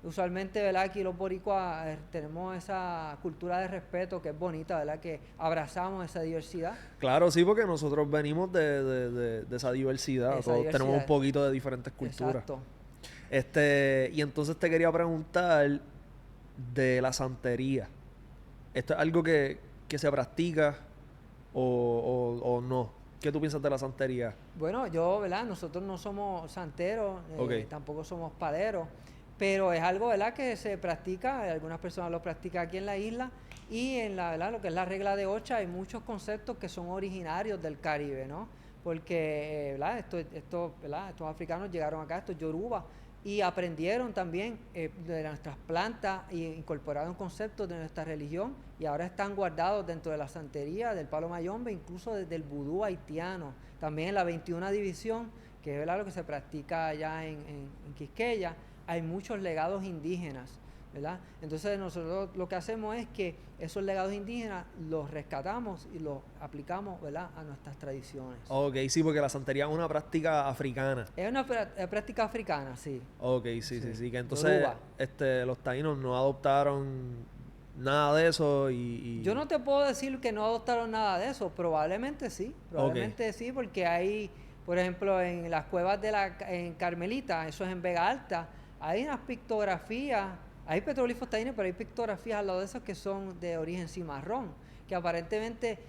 Usualmente, ¿verdad? Aquí los boricuas tenemos esa cultura de respeto que es bonita, ¿verdad? Que abrazamos esa diversidad. Claro, sí, porque nosotros venimos de esa diversidad. Todos tenemos un poquito de diferentes culturas. Exacto. Y entonces te quería preguntar de la santería. ¿Esto es algo que se practica o no? ¿Qué tú piensas de la santería? Bueno, ¿verdad? Nosotros no somos santeros, tampoco somos paleros, pero es algo, ¿verdad? Que se practica, algunas personas lo practican aquí en la isla y en ¿verdad? Lo que es la regla de Ocha hay muchos conceptos que son originarios del Caribe, ¿no? Porque, ¿verdad? ¿verdad? Estos africanos llegaron acá, estos yoruba, y aprendieron también de nuestras plantas e incorporaron conceptos de nuestra religión y ahora están guardados dentro de la santería, del palo mayombe, incluso desde el vudú haitiano. También en la 21 división, que es, ¿verdad? Lo que se practica allá en Quisqueya, hay muchos legados indígenas, ¿verdad? Entonces nosotros lo que hacemos es que esos legados indígenas los rescatamos y los aplicamos, ¿verdad? A nuestras tradiciones. Ok, sí, porque la santería es una práctica africana. Es una práctica africana, sí. Ok, sí. Que entonces los taínos no adoptaron nada de eso y... Yo no te puedo decir que no adoptaron nada de eso, probablemente sí, sí, porque hay, por ejemplo, en las cuevas en Carmelita, eso es en Vega Alta, hay unas pictografías, hay petroglifos taínos, pero hay pictografías al lado de esos que son de origen cimarrón, que aparentemente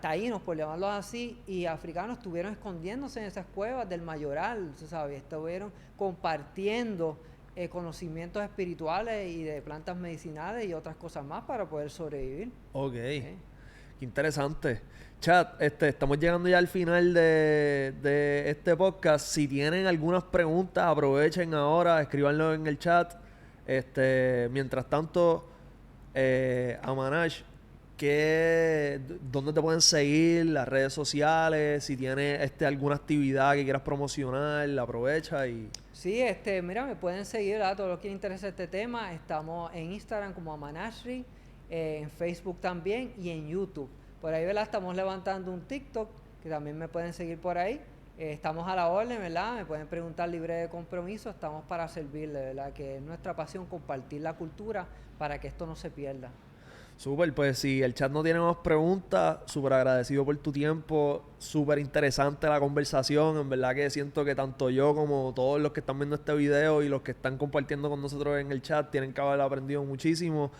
taínos, por llamarlos así, y africanos estuvieron escondiéndose en esas cuevas del Mayoral, ¿tú sabes? Estuvieron compartiendo conocimientos espirituales y de plantas medicinales y otras cosas más para poder sobrevivir. Ok, qué interesante. Chat, estamos llegando ya al final de este podcast. Si tienen algunas preguntas, aprovechen ahora, escríbanlo en el chat. Mientras tanto, Amanash, ¿dónde te pueden seguir? Las redes sociales, si tienes alguna actividad que quieras promocionar, aprovecha y... Sí, mira, me pueden seguir, ¿verdad? Todo lo que les interesa este tema. Estamos en Instagram como Amanashri, en Facebook también y en YouTube. Por ahí, ¿verdad? Estamos levantando un TikTok, que también me pueden seguir por ahí. Estamos a la orden, ¿verdad? Me pueden preguntar libre de compromiso. Estamos para servirle, ¿verdad? Que es nuestra pasión compartir la cultura para que esto no se pierda. Súper, pues si el chat no tiene más preguntas, súper agradecido por tu tiempo, súper interesante la conversación, en verdad que siento que tanto yo como todos los que están viendo este video y los que están compartiendo con nosotros en el chat tienen que haber aprendido muchísimo,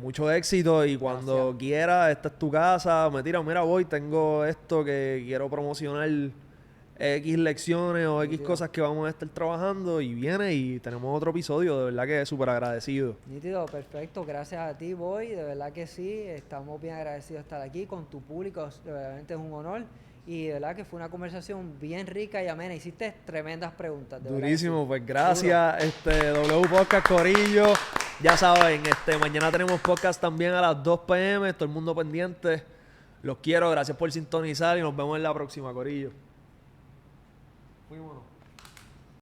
mucho éxito y cuando quieras, esta es tu casa, mira voy, tengo esto que quiero promocionar, X lecciones o X cosas que vamos a estar trabajando y viene y tenemos otro episodio, de verdad que súper agradecido. Nítido, perfecto, gracias a ti, Boy, de verdad que sí, estamos bien agradecidos de estar aquí con tu público, realmente es un honor y de verdad que fue una conversación bien rica y amena, hiciste tremendas preguntas. Durísimo, pues gracias, W Podcast Corillo, ya saben, mañana tenemos podcast también a las 2 p.m, todo el mundo pendiente, los quiero, gracias por sintonizar y nos vemos en la próxima, Corillo. Fuímonos.